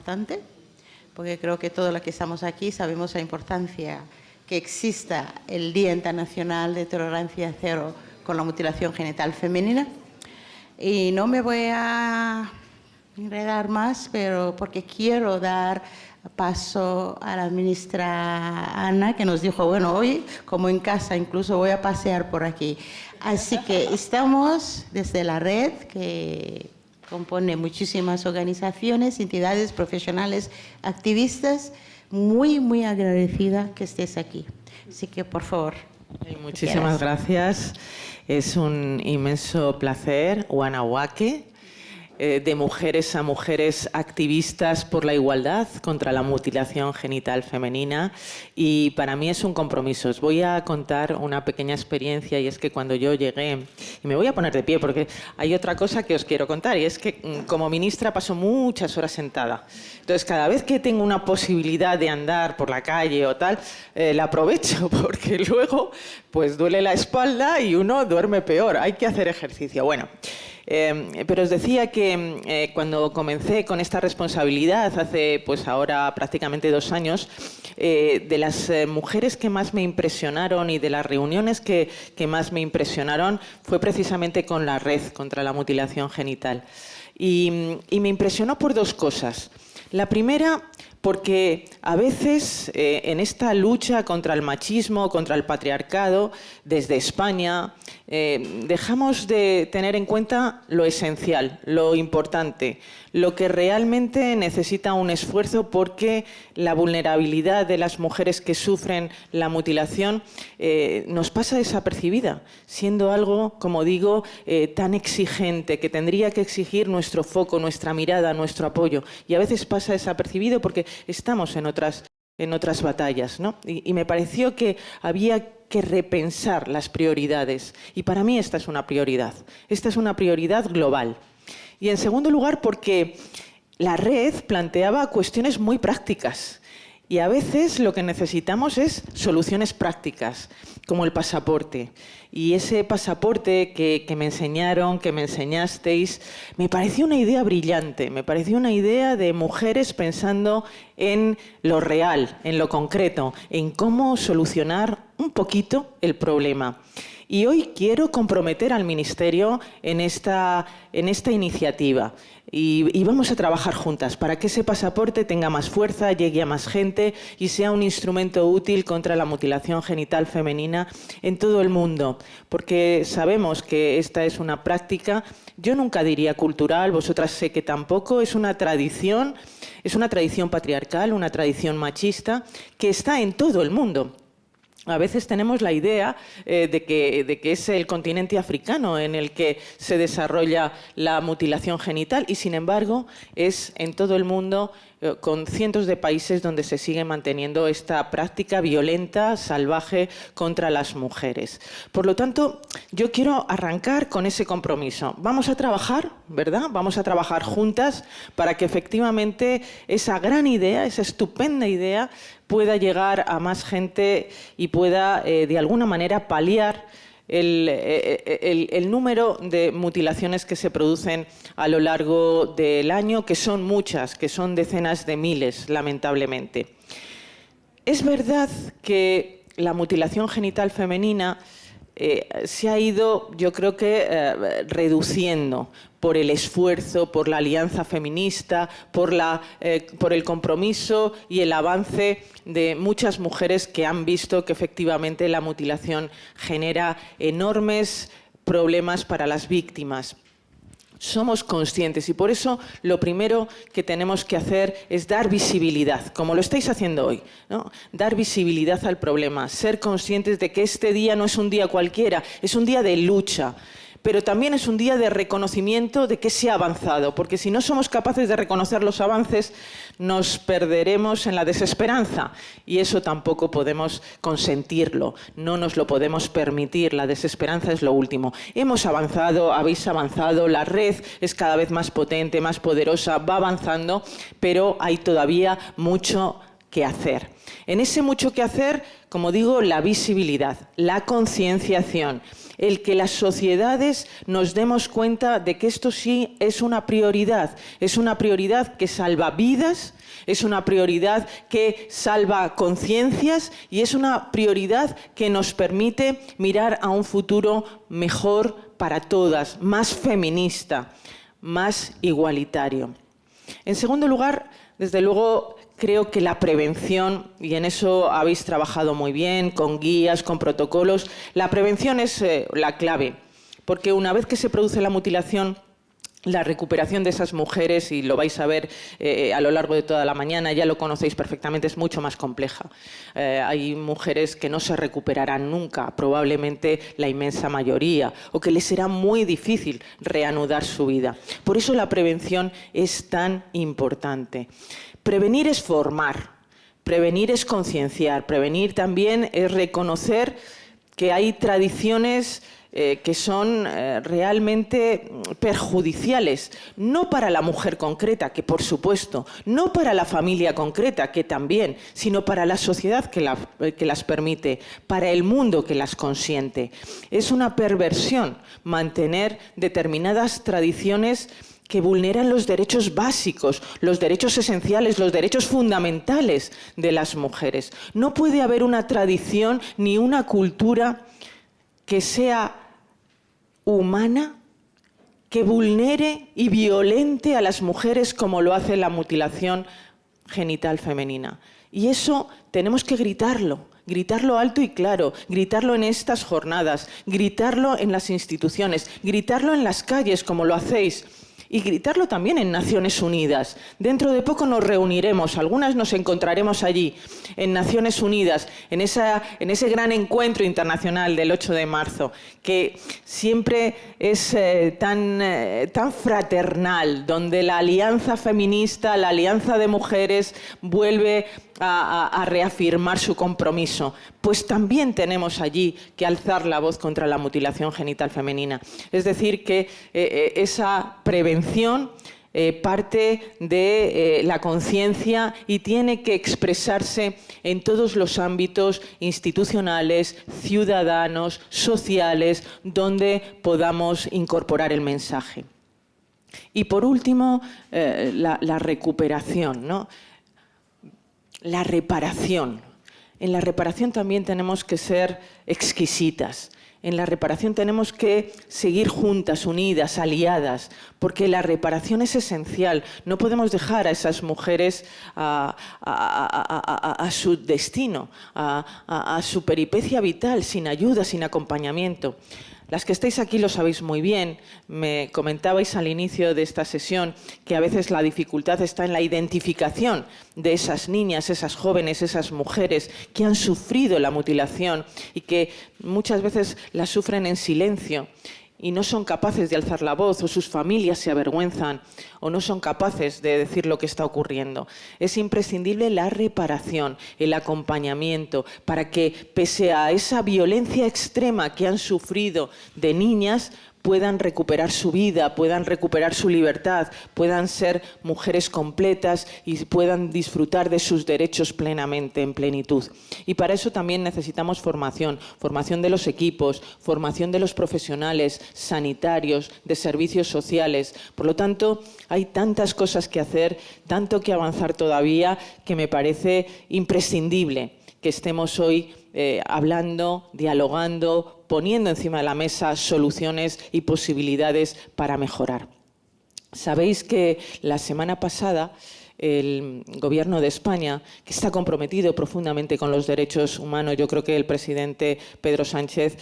importante, porque creo que todos los que estamos aquí sabemos la importancia que exista el Día Internacional de Tolerancia Cero con la mutilación genital femenina. Y no me voy a enredar más, pero porque quiero dar paso a la ministra Ana, que nos dijo, bueno, hoy, como en casa, incluso voy a pasear por aquí. Así que estamos desde la red, que compone muchísimas organizaciones, entidades, profesionales, activistas, muy agradecida que estés aquí. Así que, por favor. Muchísimas gracias. Es un inmenso placer, Wanawake, de mujeres a mujeres activistas por la igualdad contra la mutilación genital femenina, y para mí es un compromiso. Os voy a contar una pequeña experiencia, y es que cuando yo llegué, y me voy a poner de pie porque hay otra cosa que os quiero contar, y es que como ministra paso muchas horas sentada. Entonces, cada vez que tengo una posibilidad de andar por la calle o tal, la aprovecho, porque luego pues duele la espalda y uno duerme peor. Hay que hacer ejercicio. Bueno, pero os decía que cuando comencé con esta responsabilidad, hace pues ahora prácticamente 2 años, de las mujeres que más me impresionaron y de las reuniones que más me impresionaron fue precisamente con la Red contra la Mutilación Genital. Y me impresionó por 2 cosas. La primera, porque a veces en esta lucha contra el machismo, contra el patriarcado, desde España, dejamos de tener en cuenta lo esencial, lo importante, lo que realmente necesita un esfuerzo, porque la vulnerabilidad de las mujeres que sufren la mutilación nos pasa desapercibida, siendo algo, como digo, tan exigente, que tendría que exigir nuestro foco, nuestra mirada, nuestro apoyo, y a veces pasa desapercibido porque estamos en otras batallas, ¿no? Y me pareció que había que repensar las prioridades, y para mí esta es una prioridad. Esta es una prioridad global. Y en segundo lugar, porque la red planteaba cuestiones muy prácticas, y a veces lo que necesitamos es soluciones prácticas, como el pasaporte. Y ese pasaporte que me enseñaron, que me enseñasteis, me pareció una idea brillante, me pareció una idea de mujeres pensando en lo real, en lo concreto, en cómo solucionar un poquito el problema. Y hoy quiero comprometer al Ministerio en esta iniciativa. Y vamos a trabajar juntas para que ese pasaporte tenga más fuerza, llegue a más gente y sea un instrumento útil contra la mutilación genital femenina en todo el mundo. Porque sabemos que esta es una práctica, yo nunca diría cultural, vosotras sé que tampoco, es una tradición patriarcal, una tradición machista que está en todo el mundo. A veces tenemos la idea de que es el continente africano en el que se desarrolla la mutilación genital, y sin embargo es en todo el mundo, con cientos de países donde se sigue manteniendo esta práctica violenta, salvaje contra las mujeres. Por lo tanto, yo quiero arrancar con ese compromiso. Vamos a trabajar, ¿verdad? Vamos a trabajar juntas para que efectivamente esa gran idea, esa estupenda idea, pueda llegar a más gente y pueda de alguna manera paliar el número de mutilaciones que se producen a lo largo del año, que son muchas, que son decenas de miles, lamentablemente. Es verdad que la mutilación genital femenina se ha ido, yo creo que, reduciendo por el esfuerzo, por la alianza feminista, por el compromiso y el avance de muchas mujeres que han visto que efectivamente la mutilación genera enormes problemas para las víctimas. Somos conscientes, y por eso lo primero que tenemos que hacer es dar visibilidad, como lo estáis haciendo hoy, ¿no? Dar visibilidad al problema, ser conscientes de que este día no es un día cualquiera, es un día de lucha, pero también es un día de reconocimiento de que se ha avanzado, porque si no somos capaces de reconocer los avances, nos perderemos en la desesperanza, y eso tampoco podemos consentirlo, no nos lo podemos permitir. La desesperanza es lo último. Hemos avanzado, habéis avanzado, la red es cada vez más potente, más poderosa, va avanzando, pero hay todavía mucho que hacer. En ese mucho que hacer, como digo, la visibilidad, la concienciación, el que las sociedades nos demos cuenta de que esto sí es una prioridad que salva vidas, es una prioridad que salva conciencias y es una prioridad que nos permite mirar a un futuro mejor para todas, más feminista, más igualitario. En segundo lugar, desde luego, creo que la prevención, y en eso habéis trabajado muy bien, con guías, con protocolos, la prevención es la clave, porque una vez que se produce la mutilación, la recuperación de esas mujeres, y lo vais a ver a lo largo de toda la mañana, ya lo conocéis perfectamente, es mucho más compleja. Hay mujeres que no se recuperarán nunca, probablemente la inmensa mayoría, o que les será muy difícil reanudar su vida. Por eso la prevención es tan importante. Prevenir es formar, prevenir es concienciar, prevenir también es reconocer que hay tradiciones que son realmente perjudiciales, no para la mujer concreta, que por supuesto, no para la familia concreta, que también, sino para la sociedad que las permite, para el mundo que las consiente. Es una perversión mantener determinadas tradiciones que vulneran los derechos básicos, los derechos esenciales, los derechos fundamentales de las mujeres. No puede haber una tradición ni una cultura que sea humana, que vulnere y violente a las mujeres como lo hace la mutilación genital femenina. Y eso tenemos que gritarlo alto y claro, gritarlo en estas jornadas, gritarlo en las instituciones, gritarlo en las calles como lo hacéis. Y gritarlo también en Naciones Unidas. Dentro de poco nos reuniremos, algunas nos encontraremos allí, en Naciones Unidas, en ese gran encuentro internacional del 8 de marzo, que siempre es tan fraternal, donde la alianza feminista, la alianza de mujeres, vuelve a reafirmar su compromiso. Pues también tenemos allí que alzar la voz contra la mutilación genital femenina. Es decir, que esa prevención parte de la conciencia y tiene que expresarse en todos los ámbitos institucionales, ciudadanos, sociales, donde podamos incorporar el mensaje. Y por último, la recuperación, ¿no? La reparación. En la reparación también tenemos que ser exquisitas. En la reparación tenemos que seguir juntas, unidas, aliadas, porque la reparación es esencial. No podemos dejar a esas mujeres a su destino, a su peripecia vital, sin ayuda, sin acompañamiento. Las que estáis aquí lo sabéis muy bien. Me comentabais al inicio de esta sesión que a veces la dificultad está en la identificación de esas niñas, esas jóvenes, esas mujeres que han sufrido la mutilación y que muchas veces la sufren en silencio y no son capaces de alzar la voz, o sus familias se avergüenzan, o no son capaces de decir lo que está ocurriendo. Es imprescindible la reparación, el acompañamiento, para que, pese a esa violencia extrema que han sufrido de niñas, puedan recuperar su vida, puedan recuperar su libertad, puedan ser mujeres completas y puedan disfrutar de sus derechos plenamente, en plenitud. Y para eso también necesitamos formación, formación de los equipos, formación de los profesionales sanitarios, de servicios sociales. Por lo tanto, hay tantas cosas que hacer, tanto que avanzar todavía, que me parece imprescindible que estemos hoy hablando, dialogando, poniendo encima de la mesa soluciones y posibilidades para mejorar. Sabéis que la semana pasada el Gobierno de España, que está comprometido profundamente con los derechos humanos, yo creo que el presidente Pedro Sánchez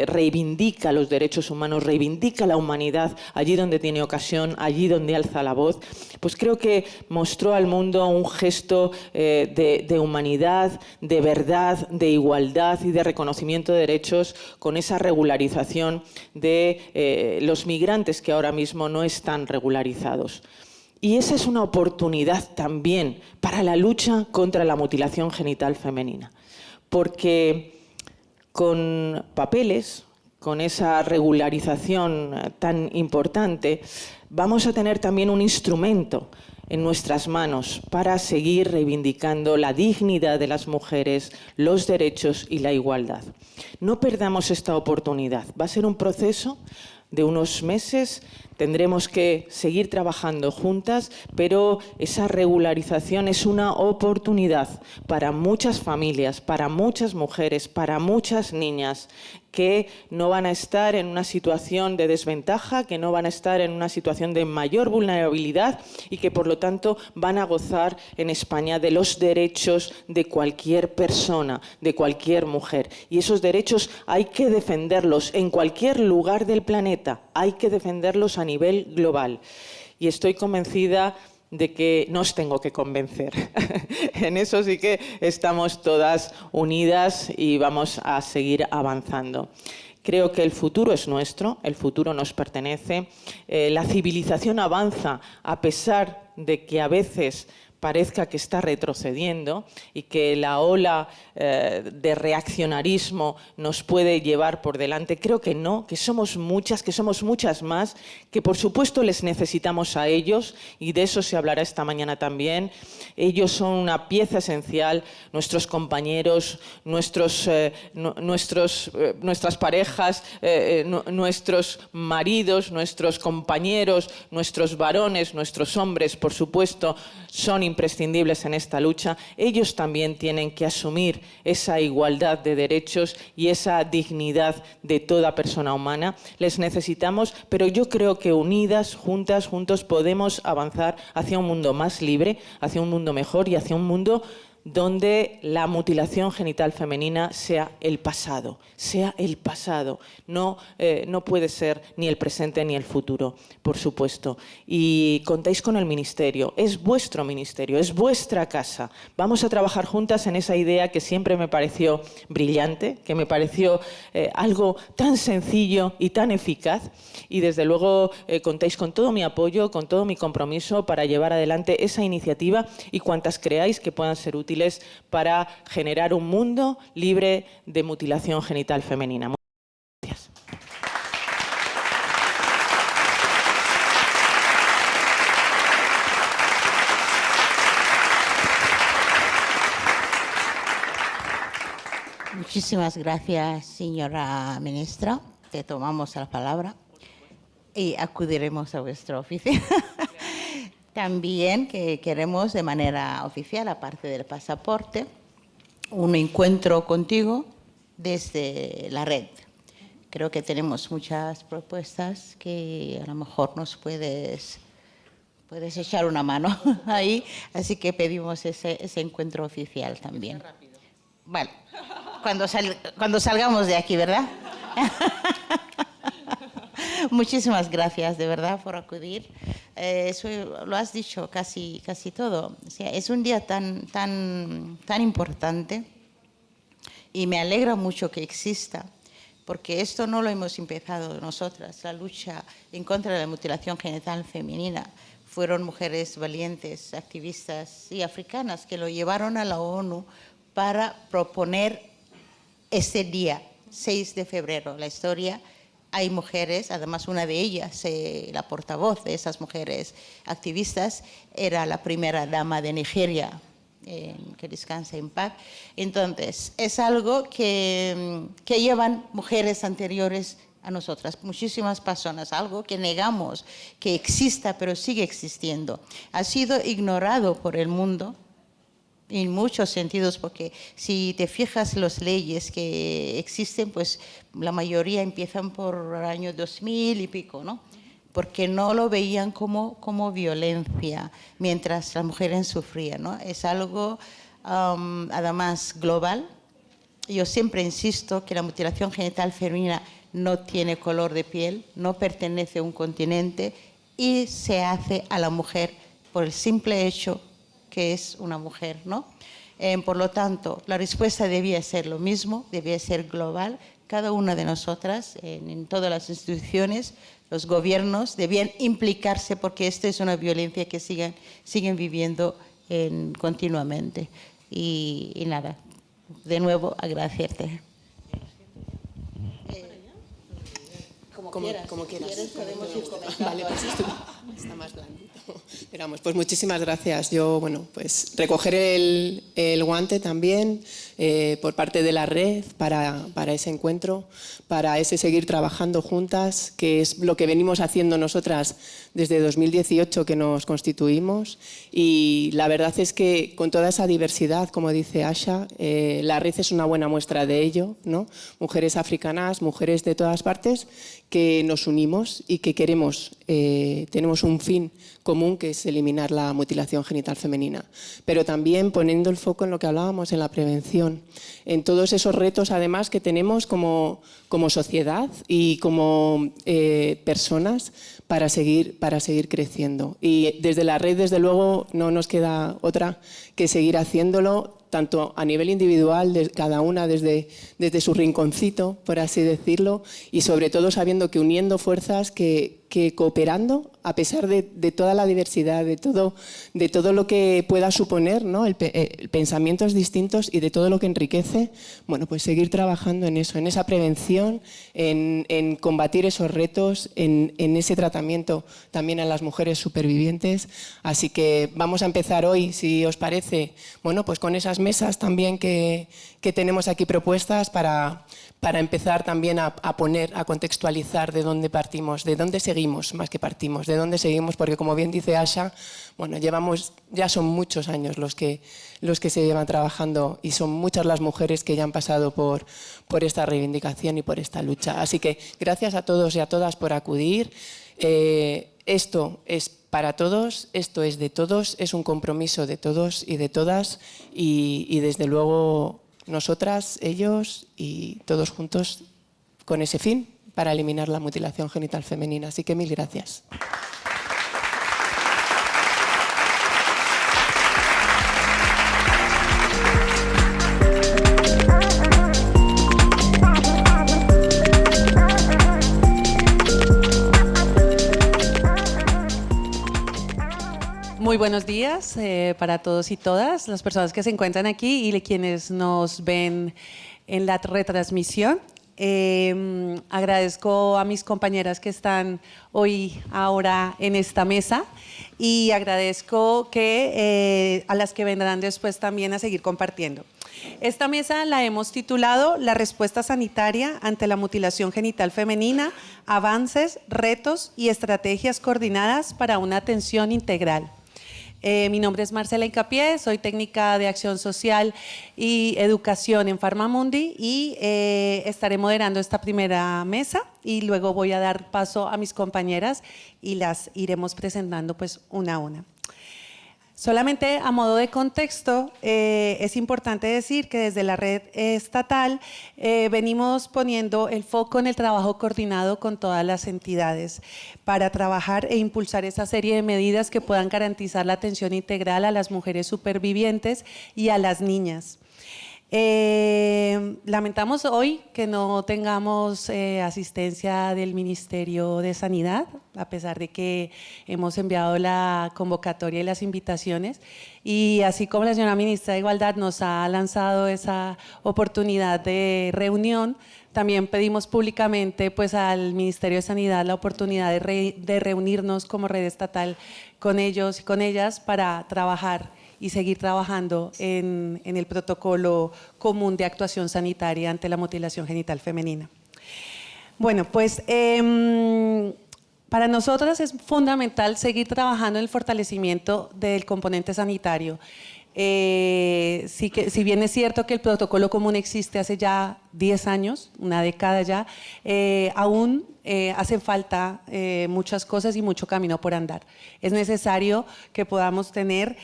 reivindica los derechos humanos, reivindica la humanidad allí donde tiene ocasión, allí donde alza la voz, pues creo que mostró al mundo un gesto de humanidad, de verdad, de igualdad y de reconocimiento de derechos con esa regularización de los migrantes que ahora mismo no están regularizados. Y esa es una oportunidad también para la lucha contra la mutilación genital femenina, porque con papeles, con esa regularización tan importante, vamos a tener también un instrumento en nuestras manos para seguir reivindicando la dignidad de las mujeres, los derechos y la igualdad. No perdamos esta oportunidad. Va a ser un proceso de unos meses. Tendremos que seguir trabajando juntas, pero esa regularización es una oportunidad para muchas familias, para muchas mujeres, para muchas niñas que no van a estar en una situación de desventaja, que no van a estar en una situación de mayor vulnerabilidad y que, por lo tanto, van a gozar en España de los derechos de cualquier persona, de cualquier mujer. Y esos derechos hay que defenderlos en cualquier lugar del planeta, hay que defenderlos a nivel global. Y estoy convencida de que no os tengo que convencer. En eso sí que estamos todas unidas y vamos a seguir avanzando. Creo que el futuro es nuestro, el futuro nos pertenece. La civilización avanza a pesar de que a veces parezca que está retrocediendo y que la ola de reaccionarismo nos puede llevar por delante. Creo que no, que somos muchas más, que por supuesto les necesitamos a ellos y de eso se hablará esta mañana también. Ellos son una pieza esencial, nuestros compañeros, nuestras parejas, nuestros maridos, nuestros compañeros, nuestros varones, nuestros hombres, por supuesto, son imprescindibles en esta lucha. Ellos también tienen que asumir esa igualdad de derechos y esa dignidad de toda persona humana. Les necesitamos, pero yo creo que unidas, juntas, juntos, podemos avanzar hacia un mundo más libre, hacia un mundo mejor y hacia un mundo donde la mutilación genital femenina sea el pasado, no puede ser ni el presente ni el futuro, por supuesto. Y contáis con el Ministerio, es vuestro ministerio, es vuestra casa. Vamos a trabajar juntas en esa idea que siempre me pareció brillante, que me pareció algo tan sencillo y tan eficaz, y desde luego contáis con todo mi apoyo, con todo mi compromiso para llevar adelante esa iniciativa y cuantas creáis que puedan ser útiles para generar un mundo libre de mutilación genital femenina. Muchas gracias. Muchísimas gracias, señora ministra. Te tomamos la palabra y acudiremos a vuestra oficina. También que queremos de manera oficial, aparte del pasaporte, un encuentro contigo desde la red. Creo que tenemos muchas propuestas que a lo mejor nos puedes echar una mano ahí, así que pedimos ese encuentro oficial también. Bueno, cuando salgamos de aquí, ¿verdad? Muchísimas gracias, de verdad, por acudir. Eso lo has dicho casi todo. O sea, es un día tan importante y me alegra mucho que exista, porque esto no lo hemos empezado nosotras. La lucha en contra de la mutilación genital femenina fueron mujeres valientes, activistas y africanas que lo llevaron a la ONU para proponer ese día, 6 de febrero. La historia, hay mujeres, además una de ellas, la portavoz de esas mujeres activistas, era la primera dama de Nigeria, que descanse en paz. Entonces, es algo que llevan mujeres anteriores a nosotras, muchísimas personas, algo que negamos que exista, pero sigue existiendo. Ha sido ignorado por el mundo en muchos sentidos, porque si te fijas las leyes que existen, pues la mayoría empiezan por el año 2000 y pico, ¿no? Porque no lo veían como violencia mientras las mujeres sufrían, ¿no? Es algo además global. Yo siempre insisto que la mutilación genital femenina no tiene color de piel, no pertenece a un continente y se hace a la mujer por el simple hecho que es una mujer, ¿no? Por lo tanto, la respuesta debía ser lo mismo, debía ser global. Cada una de nosotras, en todas las instituciones, los gobiernos, debían implicarse porque esta es una violencia que siguen viviendo continuamente. Y nada, de nuevo agradecerte. Como quieras. Si quieres, podemos ir comentando. Vale, pues está más blandito. Esperamos, pues muchísimas gracias. Yo, bueno, pues recoger el guante también por parte de la red para ese encuentro, para ese seguir trabajando juntas, que es lo que venimos haciendo nosotras desde 2018 que nos constituimos. Y la verdad es que con toda esa diversidad, como dice Asha, la red es una buena muestra de ello, ¿no? Mujeres africanas, mujeres de todas partes que nos unimos y que queremos, tenemos un fin común que es eliminar la mutilación genital femenina, pero también poniendo el foco en lo que hablábamos, en la prevención, en todos esos retos además que tenemos como sociedad y como personas para seguir creciendo. Y desde la red, desde luego, no nos queda otra que seguir haciéndolo, tanto a nivel individual, de cada una desde su rinconcito, por así decirlo, y sobre todo sabiendo que uniendo fuerzas, que cooperando, a pesar de toda la diversidad, de todo lo que pueda suponer, ¿no? Pensamientos distintos y de todo lo que enriquece, bueno, pues seguir trabajando en eso, en esa prevención, en combatir esos retos, en ese tratamiento también a las mujeres supervivientes. Así que vamos a empezar hoy, si os parece, bueno, pues con esas mesas también que tenemos aquí propuestas para empezar también a poner, a contextualizar de dónde partimos, de dónde seguimos más que partimos, de dónde seguimos, porque como bien dice Asha, bueno, ya son muchos años los que se llevan trabajando y son muchas las mujeres que ya han pasado por esta reivindicación y por esta lucha. Así que gracias a todos y a todas por acudir. Esto es para todos, esto es de todos, es un compromiso de todos y de todas y desde luego nosotras, ellos y todos juntos con ese fin para eliminar la mutilación genital femenina. Así que mil gracias. Muy buenos días para todos y todas, las personas que se encuentran aquí y quienes nos ven en la retransmisión. Agradezco a mis compañeras que están ahora en esta mesa y agradezco a las que vendrán después también a seguir compartiendo. Esta mesa la hemos titulado La respuesta sanitaria ante la mutilación genital femenina, avances, retos y estrategias coordinadas para una atención integral. Mi nombre es Marcela Hincapié, soy técnica de acción social y educación en Pharmamundi y estaré moderando esta primera mesa y luego voy a dar paso a mis compañeras y las iremos presentando pues una a una. Solamente a modo de contexto, es importante decir que desde la red estatal venimos poniendo el foco en el trabajo coordinado con todas las entidades para trabajar e impulsar esa serie de medidas que puedan garantizar la atención integral a las mujeres supervivientes y a las niñas. Lamentamos hoy que no tengamos asistencia del Ministerio de Sanidad, a pesar de que hemos enviado la convocatoria y las invitaciones. Y así como la señora Ministra de Igualdad nos ha lanzado esa oportunidad de reunión, también pedimos públicamente pues, al Ministerio de Sanidad la oportunidad de reunirnos como red estatal con ellos y con ellas para trabajar y seguir trabajando en el protocolo común de actuación sanitaria ante la mutilación genital femenina. Bueno, pues para nosotras es fundamental seguir trabajando en el fortalecimiento del componente sanitario. Si bien es cierto que el protocolo común existe hace ya 10 años, una década ya, aún hacen falta muchas cosas y mucho camino por andar. Es necesario que podamos tener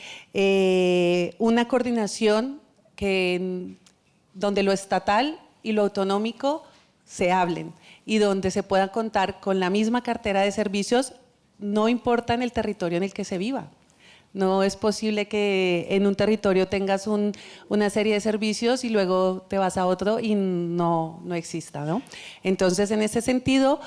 una coordinación donde lo estatal y lo autonómico se hablen y donde se pueda contar con la misma cartera de servicios, no importa en el territorio en el que se viva. No es posible que en un territorio tengas una serie de servicios y luego te vas a otro y no exista, ¿no? Entonces, en ese sentido,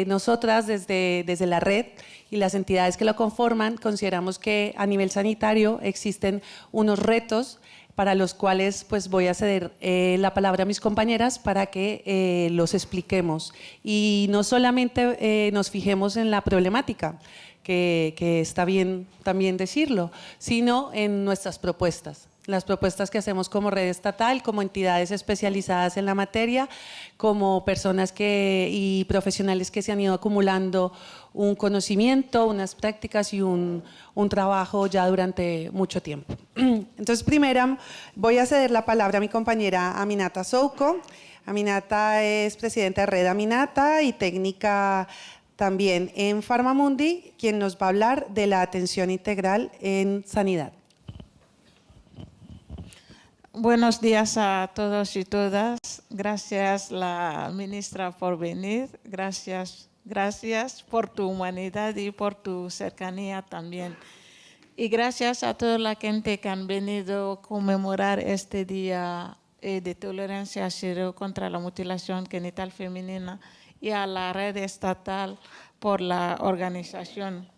nosotras desde la red y las entidades que lo conforman, consideramos que a nivel sanitario existen unos retos para los cuales pues, voy a ceder la palabra a mis compañeras para que los expliquemos. Y no solamente nos fijemos en la problemática, que está bien también decirlo, sino en nuestras propuestas. Las propuestas que hacemos como red estatal, como entidades especializadas en la materia, como personas y profesionales que se han ido acumulando un conocimiento, unas prácticas y un trabajo ya durante mucho tiempo. Entonces, primero voy a ceder la palabra a mi compañera Aminata Souco. Aminata es presidenta de Red Aminata y técnica también en Pharmamundi, quien nos va a hablar de la atención integral en sanidad. Buenos días a todos y todas. Gracias, la ministra, por venir. Gracias por tu humanidad y por tu cercanía también. Y gracias a toda la gente que han venido a conmemorar este día de tolerancia cero contra la mutilación genital femenina y a la red estatal por la organización.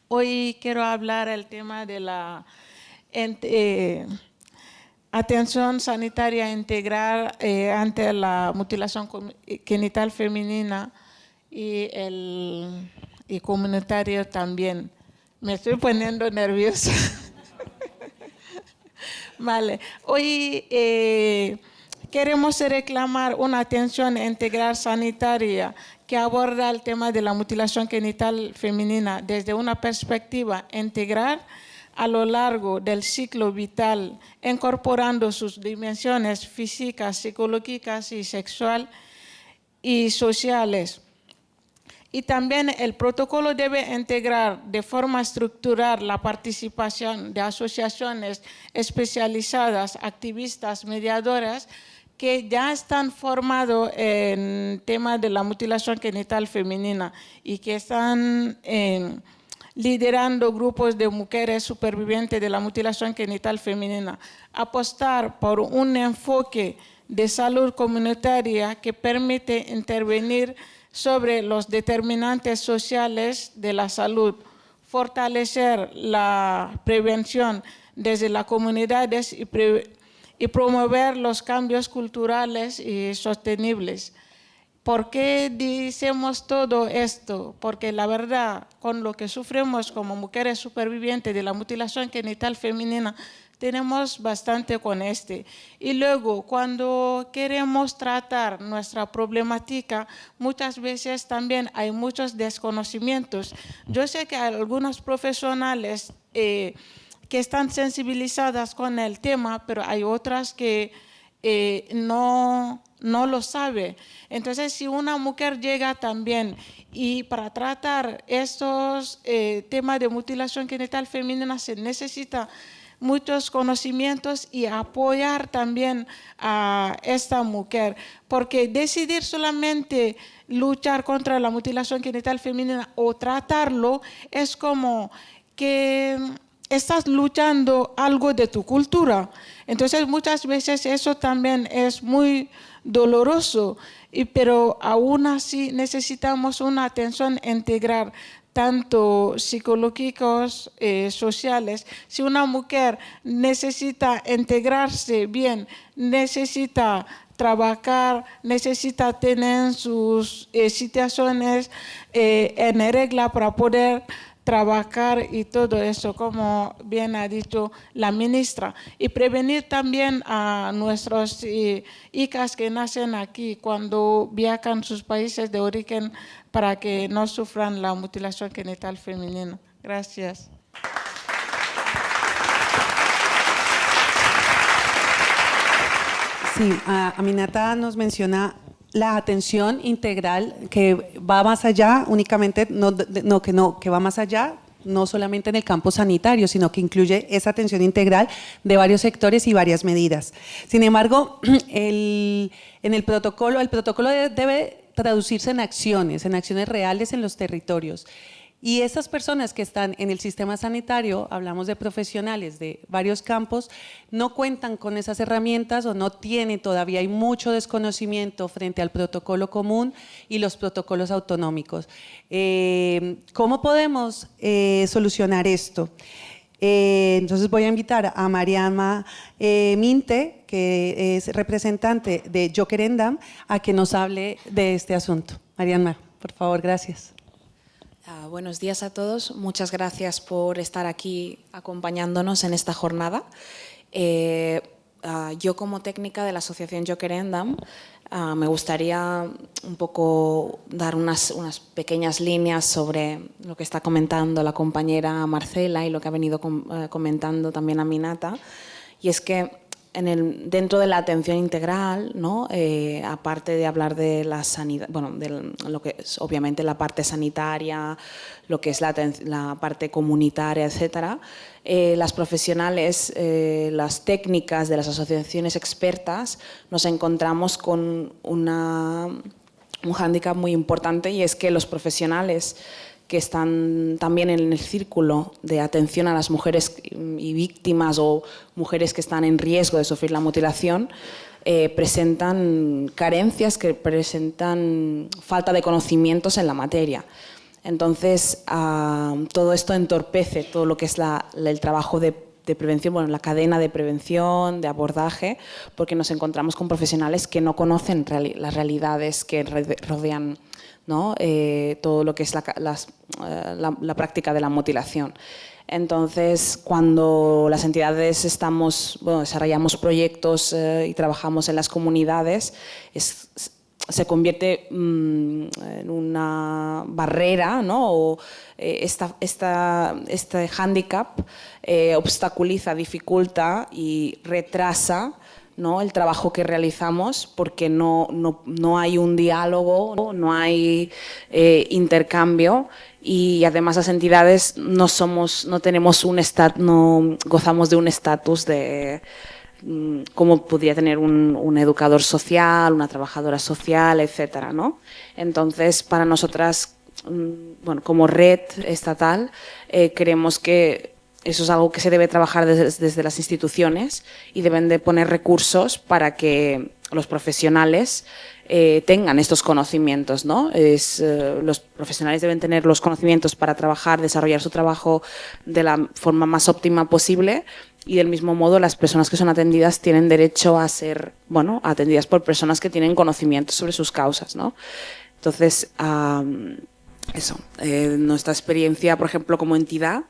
Hoy quiero hablar del tema de la atención sanitaria integral ante la mutilación genital femenina y comunitario también. Me estoy poniendo nerviosa. Vale. Hoy queremos reclamar una atención integral sanitaria que aborda el tema de la mutilación genital femenina desde una perspectiva integral a lo largo del ciclo vital, incorporando sus dimensiones físicas, psicológicas y sexual y sociales. Y también el protocolo debe integrar de forma estructural la participación de asociaciones especializadas, activistas, mediadoras, que ya están formados en temas de la mutilación genital femenina y que están liderando grupos de mujeres supervivientes de la mutilación genital femenina. Apostar por un enfoque de salud comunitaria que permite intervenir sobre los determinantes sociales de la salud, fortalecer la prevención desde las comunidades y promover los cambios culturales y sostenibles. ¿Por qué decimos todo esto? Porque la verdad, con lo que sufrimos como mujeres supervivientes de la mutilación genital femenina, tenemos bastante con este. Y luego, cuando queremos tratar nuestra problemática, muchas veces también hay muchos desconocimientos. Yo sé que hay algunos profesionales que están sensibilizadas con el tema, pero hay otras que no lo sabe. Entonces, si una mujer llega también y para tratar estos temas de mutilación genital femenina se necesita muchos conocimientos y apoyar también a esta mujer, porque decidir solamente luchar contra la mutilación genital femenina o tratarlo es como que estás luchando algo de tu cultura. Entonces muchas veces eso también es muy doloroso, pero aún así necesitamos una atención integral, tanto psicológicos, sociales. Si una mujer necesita integrarse bien, necesita trabajar, necesita tener sus situaciones en regla para poder trabajar y todo eso, como bien ha dicho la ministra, y prevenir también a nuestros hijas que nacen aquí cuando viajan a sus países de origen para que no sufran la mutilación genital femenina. Gracias. Sí, Aminata nos menciona la atención integral que va más allá únicamente, que va más allá, no solamente en el campo sanitario, sino que incluye esa atención integral de varios sectores y varias medidas. Sin embargo, el protocolo debe traducirse en acciones reales en los territorios. Y esas personas que están en el sistema sanitario, hablamos de profesionales de varios campos, no cuentan con esas herramientas o no tienen todavía, hay mucho desconocimiento frente al protocolo común y los protocolos autonómicos. ¿Cómo podemos solucionar esto? Entonces voy a invitar a Mariama Minte, que es representante de Yo Querendam, a que nos hable de este asunto. Mariama, por favor, gracias. Buenos días a todos. Muchas gracias por estar aquí acompañándonos en esta jornada. Yo, como técnica de la Asociación Jo Querendam, me gustaría un poco dar unas pequeñas líneas sobre lo que está comentando la compañera Marcela y lo que ha venido comentando también Aminata. Y es que dentro de la atención integral, ¿no? Aparte de hablar de la sanidad, bueno, de lo que es obviamente la parte sanitaria, lo que es la parte comunitaria, etcétera, las profesionales, las técnicas de las asociaciones expertas, nos encontramos con un hándicap muy importante, y es que los profesionales que están también en el círculo de atención a las mujeres y víctimas o mujeres que están en riesgo de sufrir la mutilación, presentan carencias, que presentan falta de conocimientos en la materia. Entonces, todo esto entorpece todo lo que es el trabajo de prevención, bueno, la cadena de prevención, de abordaje, porque nos encontramos con profesionales que no conocen las realidades que rodean, ¿no? Todo lo que es la práctica de la mutilación. Entonces, cuando las entidades desarrollamos proyectos y trabajamos en las comunidades, se convierte en una barrera, ¿no? O este hándicap obstaculiza, dificulta y retrasa, ¿no?, el trabajo que realizamos, porque no hay un diálogo, no hay intercambio, y además las entidades no gozamos de un estatus de como podría tener un educador social, una trabajadora social, etcétera, ¿no? Entonces, para nosotras, bueno, como red estatal, creemos que eso es algo que se debe trabajar desde las instituciones, y deben de poner recursos para que los profesionales tengan estos conocimientos, ¿no? Los profesionales deben tener los conocimientos para trabajar, desarrollar su trabajo de la forma más óptima posible, y del mismo modo las personas que son atendidas tienen derecho a ser, bueno, atendidas por personas que tienen conocimientos sobre sus causas, ¿no? Entonces, nuestra experiencia, por ejemplo, como entidad,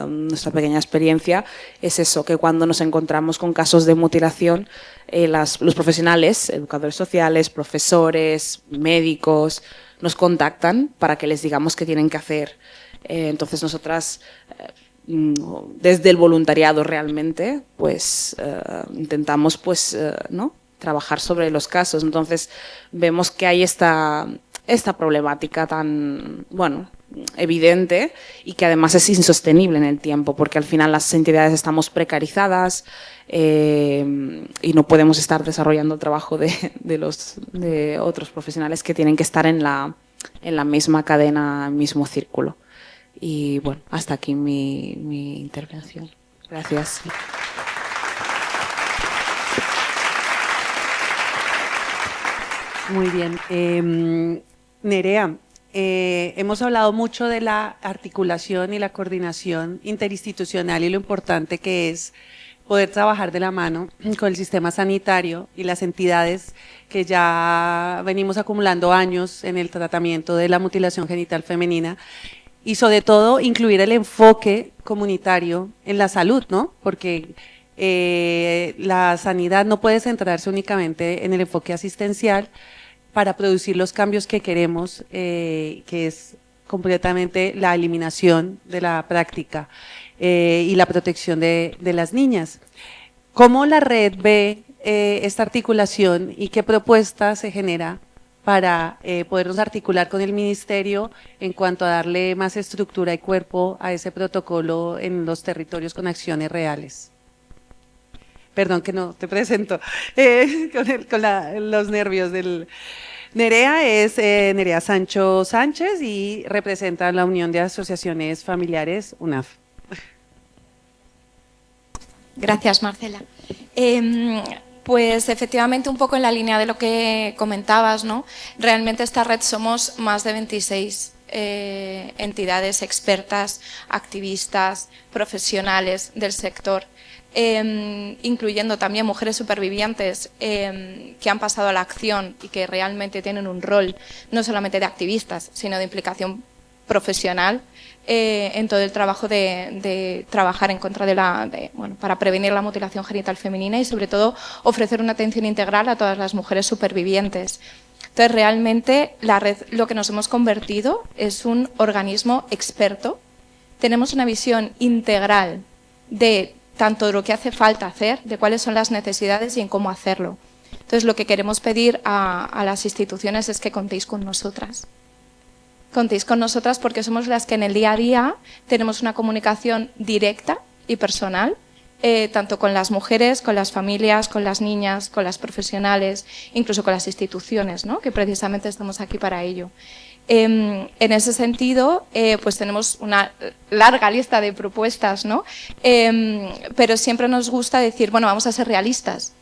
nuestra pequeña experiencia es eso, que cuando nos encontramos con casos de mutilación, los profesionales, educadores sociales, profesores, médicos, nos contactan para que les digamos qué tienen que hacer. Entonces, nosotras, desde el voluntariado realmente, pues intentamos, pues, ¿no?, trabajar sobre los casos. Entonces, vemos que hay esta problemática tan, bueno, evidente, y que además es insostenible en el tiempo, porque al final las entidades estamos precarizadas y no podemos estar desarrollando el trabajo de otros profesionales que tienen que estar en la misma cadena, mismo círculo. Y bueno, hasta aquí mi intervención. Gracias. Muy bien. Nerea, hemos hablado mucho de la articulación y la coordinación interinstitucional y lo importante que es poder trabajar de la mano con el sistema sanitario y las entidades que ya venimos acumulando años en el tratamiento de la mutilación genital femenina, y sobre todo incluir el enfoque comunitario en la salud, ¿no? Porque la sanidad no puede centrarse únicamente en el enfoque asistencial para producir los cambios que queremos, que es completamente la eliminación de la práctica y la protección de las niñas. ¿Cómo la red ve esta articulación y qué propuesta se genera para podernos articular con el Ministerio en cuanto a darle más estructura y cuerpo a ese protocolo en los territorios con acciones reales? Perdón que no te presento con los nervios del... Nerea es Nerea Sancho Sánchez y representa la Unión de Asociaciones Familiares, UNAF. Gracias, Marcela. Pues efectivamente, un poco en la línea de lo que comentabas, ¿no? Realmente esta red somos más de 26 entidades expertas, activistas, profesionales del sector, incluyendo también mujeres supervivientes que han pasado a la acción y que realmente tienen un rol no solamente de activistas, sino de implicación profesional en todo el trabajo de trabajar en contra para prevenir la mutilación genital femenina y sobre todo ofrecer una atención integral a todas las mujeres supervivientes. Entonces realmente la red, lo que nos hemos convertido es un organismo experto. Tenemos una visión integral de tanto de lo que hace falta hacer, de cuáles son las necesidades y en cómo hacerlo. Entonces lo que queremos pedir a las instituciones es que contéis con nosotras. Contéis con nosotras porque somos las que en el día a día tenemos una comunicación directa y personal, tanto con las mujeres, con las familias, con las niñas, con las profesionales, incluso con las instituciones, ¿no? Que precisamente estamos aquí para ello. En ese sentido, pues tenemos una larga lista de propuestas, ¿no? Pero siempre nos gusta decir, bueno, vamos a ser realistas.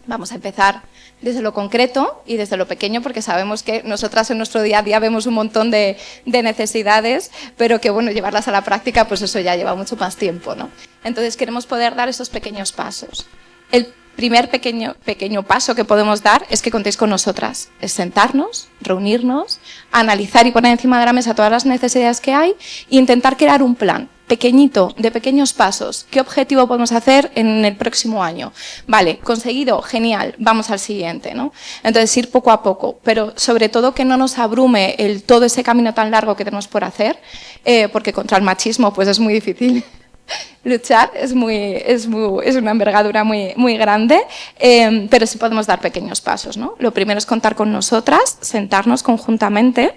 Vamos a empezar desde lo concreto y desde lo pequeño, porque sabemos que nosotras en nuestro día a día vemos un montón de necesidades, pero que bueno, llevarlas a la práctica, pues eso ya lleva mucho más tiempo, ¿no? Entonces queremos poder dar esos pequeños pasos. El primer pequeño paso que podemos dar es que contéis con nosotras, es sentarnos, reunirnos, analizar y poner encima de la mesa todas las necesidades que hay e intentar crear un plan pequeñito, de pequeños pasos. ¿Qué objetivo podemos hacer en el próximo año? Vale, conseguido, genial, vamos al siguiente, ¿no? Entonces ir poco a poco, pero sobre todo que no nos abrume todo ese camino tan largo que tenemos por hacer, porque contra el machismo pues es muy difícil luchar, es una envergadura muy grande, pero sí podemos dar pequeños pasos, ¿no? Lo primero es contar con nosotras, sentarnos conjuntamente.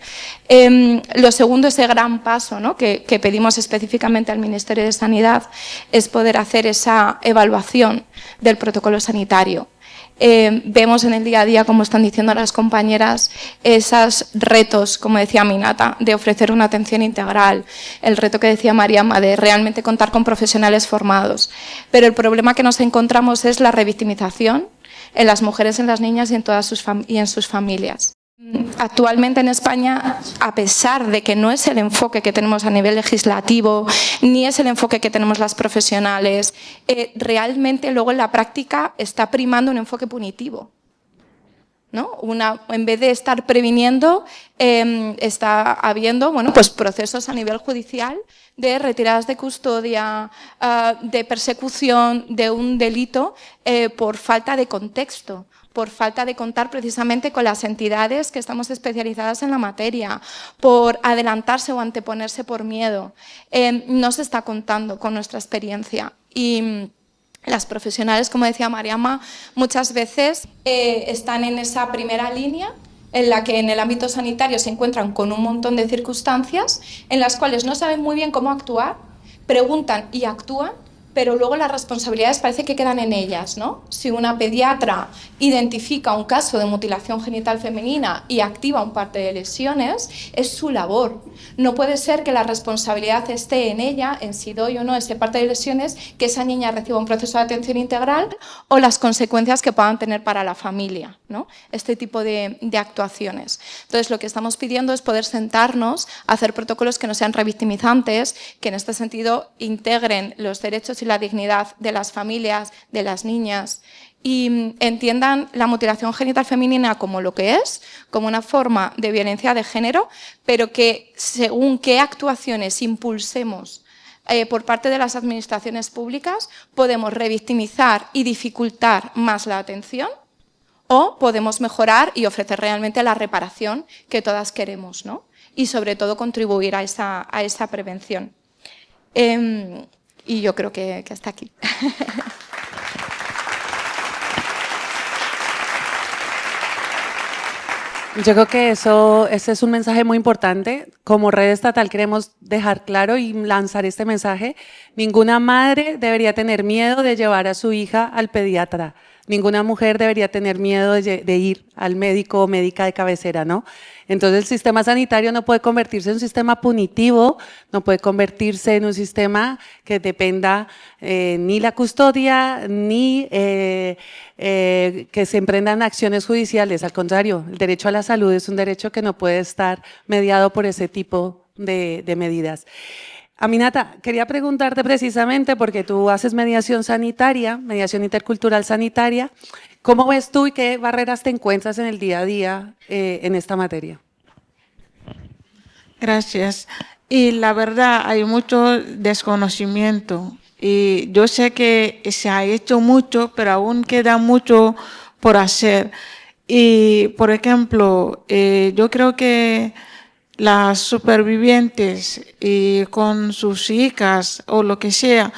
Lo segundo, ese gran paso, ¿no? que pedimos específicamente al Ministerio de Sanidad, es poder hacer esa evaluación del protocolo sanitario. Vemos en el día a día, como están diciendo las compañeras, esos retos, como decía Aminata, de ofrecer una atención integral, el reto que decía Mariama de realmente contar con profesionales formados. Pero el problema que nos encontramos es la revictimización en las mujeres, en las niñas y en sus familias. Actualmente en España, a pesar de que no es el enfoque que tenemos a nivel legislativo, ni es el enfoque que tenemos las profesionales, realmente luego en la práctica está primando un enfoque punitivo, ¿no? En vez de estar previniendo, está habiendo pues procesos a nivel judicial de retiradas de custodia, de persecución de un delito por falta de contexto, por falta de contar precisamente con las entidades que estamos especializadas en la materia, por adelantarse o anteponerse por miedo. No se está contando con nuestra experiencia y las profesionales, como decía Mariama, muchas veces están en esa primera línea en la que en el ámbito sanitario se encuentran con un montón de circunstancias en las cuales no saben muy bien cómo actuar, preguntan y actúan, pero luego las responsabilidades parece que quedan en ellas, ¿no? Si una pediatra identifica un caso de mutilación genital femenina y activa un parte de lesiones, es su labor. No puede ser que la responsabilidad esté en ella, en si doy o no ese parte de lesiones, que esa niña reciba un proceso de atención integral o las consecuencias que puedan tener para la familia, ¿no? Este tipo de actuaciones. Entonces, lo que estamos pidiendo es poder sentarnos, hacer protocolos que no sean revictimizantes, que en este sentido integren los derechos y la dignidad de las familias, de las niñas, y entiendan la mutilación genital femenina como lo que es, como una forma de violencia de género, pero que según qué actuaciones impulsemos por parte de las administraciones públicas, podemos revictimizar y dificultar más la atención, o podemos mejorar y ofrecer realmente la reparación que todas queremos, ¿no? Y sobre todo contribuir a esa prevención. Y yo creo que hasta aquí. Yo creo que ese es un mensaje muy importante. Como red estatal queremos dejar claro y lanzar este mensaje. Ninguna madre debería tener miedo de llevar a su hija al pediatra. Ninguna mujer debería tener miedo de ir al médico o médica de cabecera, ¿no? Entonces el sistema sanitario no puede convertirse en un sistema punitivo, no puede convertirse en un sistema que dependa ni la custodia, ni que se emprendan acciones judiciales. Al contrario, el derecho a la salud es un derecho que no puede estar mediado por ese tipo de medidas. Aminata, quería preguntarte precisamente, porque tú haces mediación sanitaria, mediación intercultural sanitaria, ¿cómo ves tú y qué barreras te encuentras en el día a día en esta materia? Gracias. Y la verdad, hay mucho desconocimiento. Y yo sé que se ha hecho mucho, pero aún queda mucho por hacer. Y, por ejemplo, yo creo que las supervivientes y con sus hijas o lo que sea,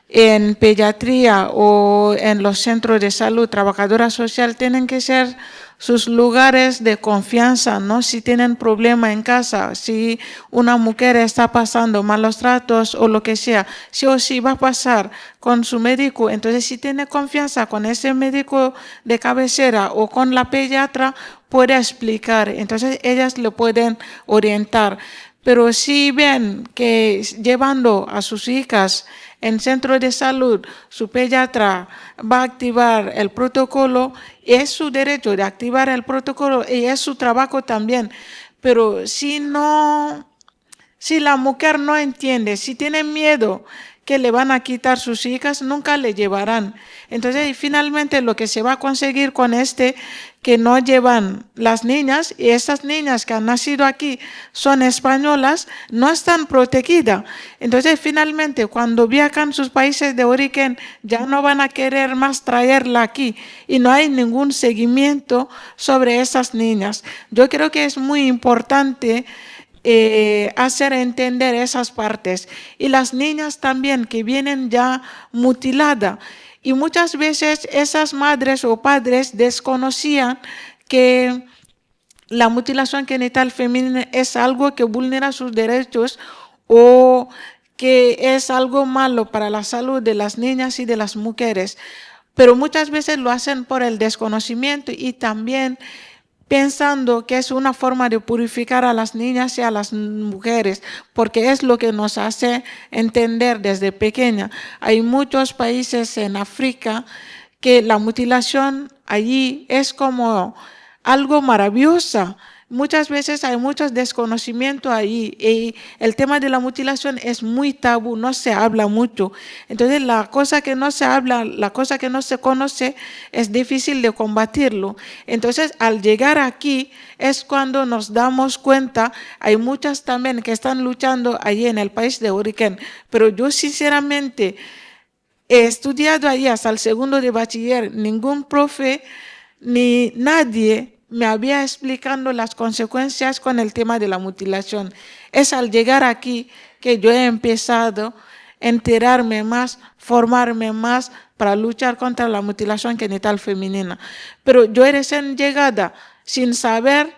en pediatría o en los centros de salud, trabajadora social, tienen que ser sus lugares de confianza, ¿no? Si tienen problema en casa, si una mujer está pasando malos tratos o lo que sea, sí o sí va a pasar con su médico. Entonces, si tiene confianza con ese médico de cabecera o con la pediatra, puede explicar. Entonces, ellas le pueden orientar. Pero si ven que llevando a sus hijas en centro de salud, su pediatra va a activar el protocolo, es su derecho de activar el protocolo y es su trabajo también. Pero si la mujer no entiende, si tiene miedo que le van a quitar sus hijas, nunca le llevarán. Entonces, finalmente lo que se va a conseguir con que no llevan las niñas, y esas niñas que han nacido aquí son españolas, no están protegidas. Entonces, finalmente, cuando viajan a sus países de origen, ya no van a querer más traerla aquí y no hay ningún seguimiento sobre esas niñas. Yo creo que es muy importante hacer entender esas partes. Y las niñas también que vienen ya mutiladas. Y muchas veces esas madres o padres desconocían que la mutilación genital femenina es algo que vulnera sus derechos o que es algo malo para la salud de las niñas y de las mujeres. Pero muchas veces lo hacen por el desconocimiento y también pensando que es una forma de purificar a las niñas y a las mujeres, porque es lo que nos hace entender desde pequeña. Hay muchos países en África que la mutilación allí es como algo maravilloso. Muchas veces hay mucho desconocimiento ahí y el tema de la mutilación es muy tabú, no se habla mucho. Entonces la cosa que no se habla, la cosa que no se conoce es difícil de combatirlo. Entonces al llegar aquí es cuando nos damos cuenta, hay muchas también que están luchando allí en el país de origen, pero yo sinceramente he estudiado allí hasta el segundo de bachiller, ningún profe ni nadie me había explicado las consecuencias con el tema de la mutilación. Es al llegar aquí que yo he empezado a enterarme más, formarme más para luchar contra la mutilación genital femenina. Pero yo recién llegada, sin saber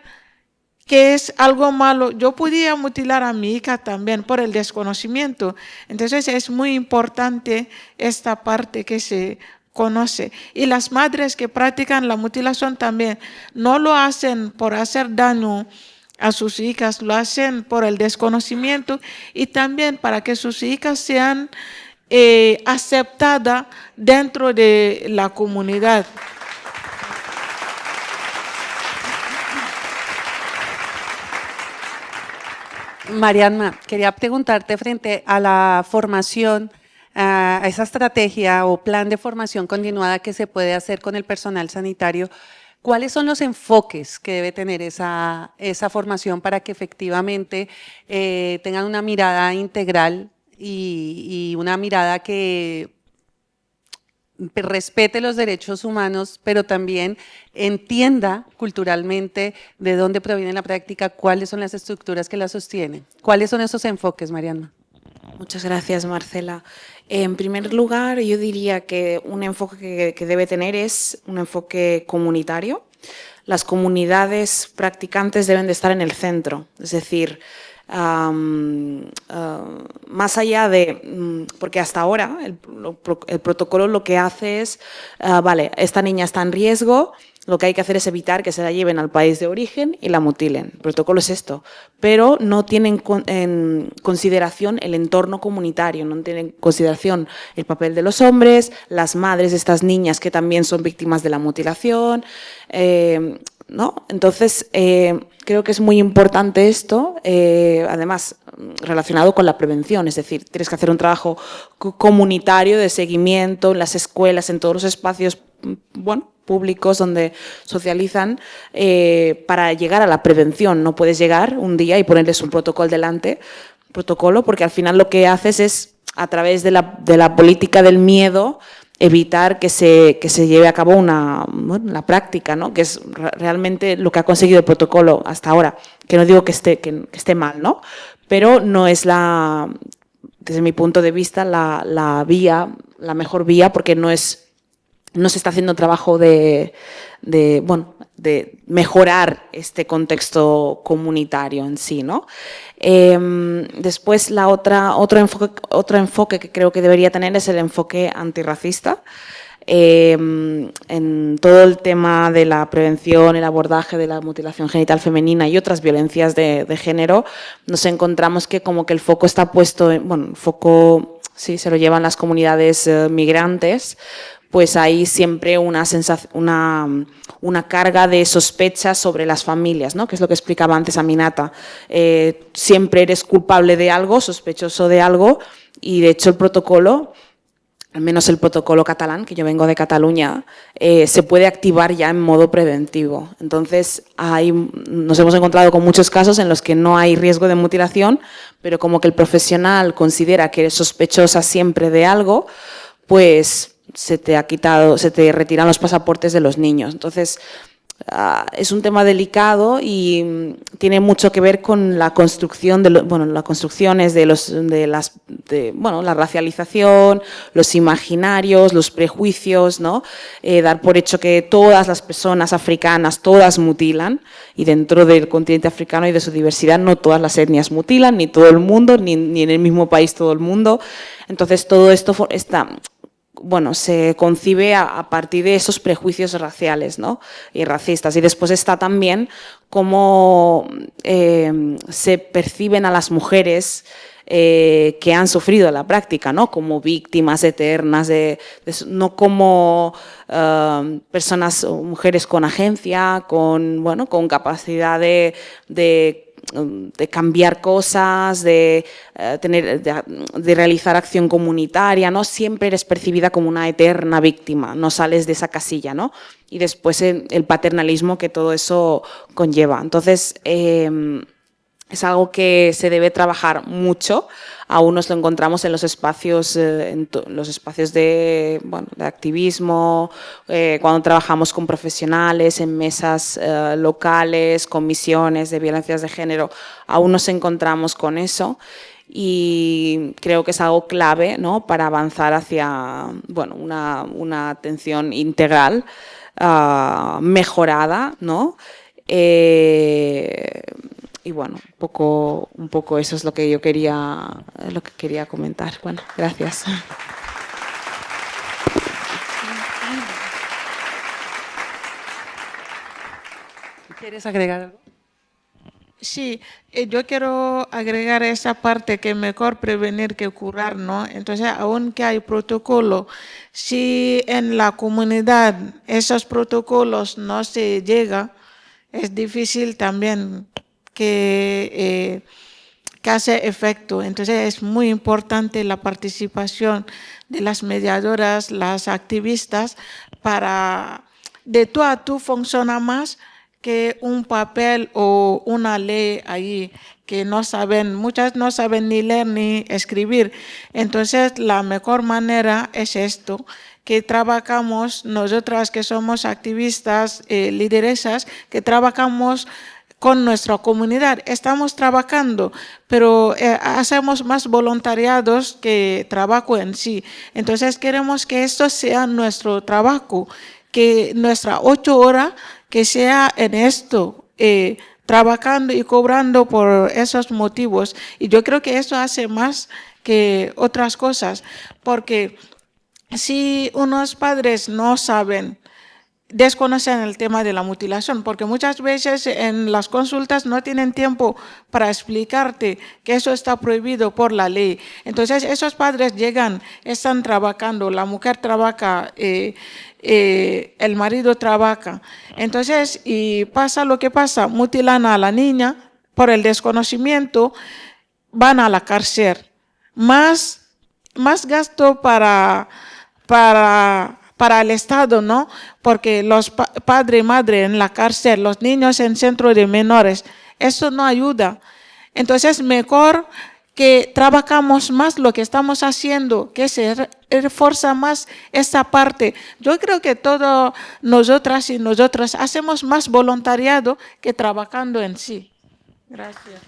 que es algo malo, yo podía mutilar a mi hija también por el desconocimiento. Entonces es muy importante esta parte que se conoce. Y las madres que practican la mutilación también no lo hacen por hacer daño a sus hijas, lo hacen por el desconocimiento y también para que sus hijas sean aceptadas dentro de la comunidad. Marianna, quería preguntarte frente a la formación, a esa estrategia o plan de formación continuada que se puede hacer con el personal sanitario, ¿cuáles son los enfoques que debe tener esa formación para que efectivamente tengan una mirada integral y una mirada que respete los derechos humanos, pero también entienda culturalmente de dónde proviene la práctica, cuáles son las estructuras que la sostienen? ¿Cuáles son esos enfoques, Marianna? Muchas gracias, Marcela. En primer lugar, yo diría que un enfoque que debe tener es un enfoque comunitario. Las comunidades practicantes deben de estar en el centro, es decir, más allá de, porque hasta ahora el protocolo lo que hace es, vale, esta niña está en riesgo, lo que hay que hacer es evitar que se la lleven al país de origen y la mutilen. El protocolo es esto, pero no tienen en consideración el entorno comunitario, no tienen en consideración el papel de los hombres, las madres de estas niñas que también son víctimas de la mutilación, ¿no? Entonces, creo que es muy importante esto, además relacionado con la prevención, es decir, tienes que hacer un trabajo comunitario de seguimiento en las escuelas, en todos los espacios bueno, públicos donde socializan para llegar a la prevención. No puedes llegar un día y ponerles un protocolo delante, porque al final lo que haces es, a través de la política del miedo, evitar que se lleve a cabo la práctica, ¿no? Que es realmente lo que ha conseguido el protocolo hasta ahora. Que no digo que esté mal, ¿no? Pero no es desde mi punto de vista, la mejor vía, porque no se está haciendo trabajo de mejorar este contexto comunitario en sí, ¿no? Después, otro enfoque que creo que debería tener es el enfoque antirracista. En todo el tema de la prevención, el abordaje de la mutilación genital femenina y otras violencias de género, nos encontramos que como que el foco está puesto, el foco sí se lo llevan las comunidades migrantes, pues hay siempre una carga de sospechas sobre las familias, ¿no? Que es lo que explicaba antes Aminata. Siempre eres culpable de algo, sospechoso de algo, y de hecho el protocolo, al menos el protocolo catalán, que yo vengo de Cataluña, se puede activar ya en modo preventivo. Entonces, nos hemos encontrado con muchos casos en los que no hay riesgo de mutilación, pero como que el profesional considera que eres sospechosa siempre de algo, pues se te retiran los pasaportes de los niños. Entonces, es un tema delicado y tiene mucho que ver con la construcción la racialización, los imaginarios, los prejuicios, ¿no? Dar por hecho que todas las personas africanas, todas mutilan, y dentro del continente africano y de su diversidad no todas las etnias mutilan, ni todo el mundo, ni en el mismo país todo el mundo. Entonces todo esto se concibe a partir de esos prejuicios raciales, ¿no? Y racistas. Y después está también cómo se perciben a las mujeres que han sufrido la práctica, ¿no? Como víctimas eternas, no como personas o mujeres con agencia, con capacidad de cambiar cosas, de realizar acción comunitaria, ¿no? Siempre eres percibida como una eterna víctima, no sales de esa casilla, ¿no? Y después el paternalismo que todo eso conlleva. Entonces, es algo que se debe trabajar mucho. Aún nos lo encontramos en los espacios, de activismo, cuando trabajamos con profesionales, en mesas locales, comisiones de violencias de género, aún nos encontramos con eso. Y creo que es algo clave, ¿no? Para avanzar hacia una atención integral, mejorada, ¿no? Y un poco eso es lo que yo quería comentar. Bueno, gracias. ¿Quieres agregar algo? Sí, yo quiero agregar esa parte que mejor prevenir que curar, ¿no? Entonces, aunque hay protocolo, si en la comunidad esos protocolos no se llega, es difícil también que hace efecto. Entonces es muy importante la participación de las mediadoras, las activistas, para de tú a tú funciona más que un papel o una ley ahí que muchas no saben ni leer ni escribir. Entonces la mejor manera es esto, que trabajamos nosotras que somos activistas, lideresas, que trabajamos con nuestra comunidad. Estamos trabajando, pero hacemos más voluntariados que trabajo en sí. Entonces queremos que esto sea nuestro trabajo, que nuestra 8 horas que sea en esto, trabajando y cobrando por esos motivos. Y yo creo que eso hace más que otras cosas, porque si unos padres no saben, desconocen el tema de la mutilación, porque muchas veces en las consultas no tienen tiempo para explicarte que eso está prohibido por la ley. Entonces esos padres llegan, están trabajando, la mujer trabaja, el marido trabaja. Entonces, y pasa lo que pasa, mutilan a la niña por el desconocimiento, van a la cárcel. Más gasto para para el Estado, ¿no? Porque los padres y madres en la cárcel, los niños en centro de menores, eso no ayuda. Entonces, mejor que trabajamos más lo que estamos haciendo, que se refuerza más esta parte. Yo creo que todos nosotras y nosotros hacemos más voluntariado que trabajando en sí. Gracias.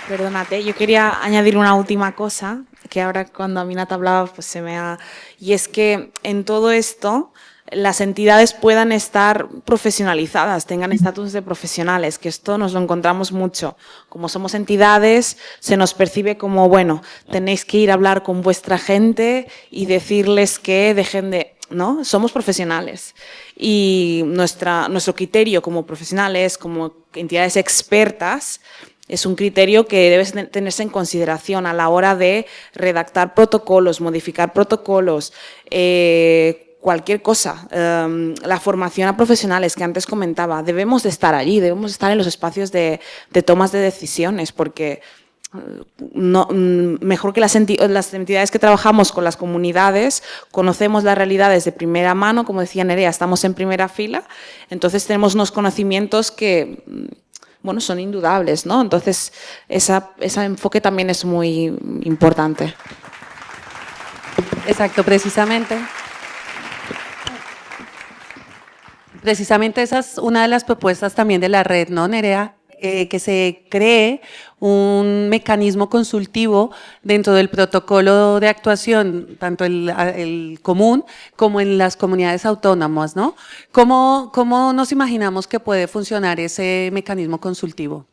Perdónate, yo quería añadir una última cosa, que ahora cuando Aminata hablaba, pues se me ha... Y es que en todo esto las entidades puedan estar profesionalizadas, tengan estatus de profesionales, que esto nos lo encontramos mucho. Como somos entidades, se nos percibe como, bueno, tenéis que ir a hablar con vuestra gente y decirles que dejen de... ¿no? Somos profesionales y nuestro criterio como profesionales, como entidades expertas, es un criterio que debe tenerse en consideración a la hora de redactar protocolos, modificar protocolos, cualquier cosa. La formación a profesionales que antes comentaba, debemos de estar allí, debemos estar en los espacios de tomas de decisiones, porque mejor que las entidades que trabajamos con las comunidades, conocemos las realidades de primera mano, como decía Nerea, estamos en primera fila, entonces tenemos unos conocimientos que... bueno, son indudables, ¿no? Entonces, ese enfoque también es muy importante. Exacto, precisamente. Precisamente esa es una de las propuestas también de la red, ¿no, Nerea? Que se cree un mecanismo consultivo dentro del protocolo de actuación, tanto el común como en las comunidades autónomas, ¿no? ¿Cómo nos imaginamos que puede funcionar ese mecanismo consultivo?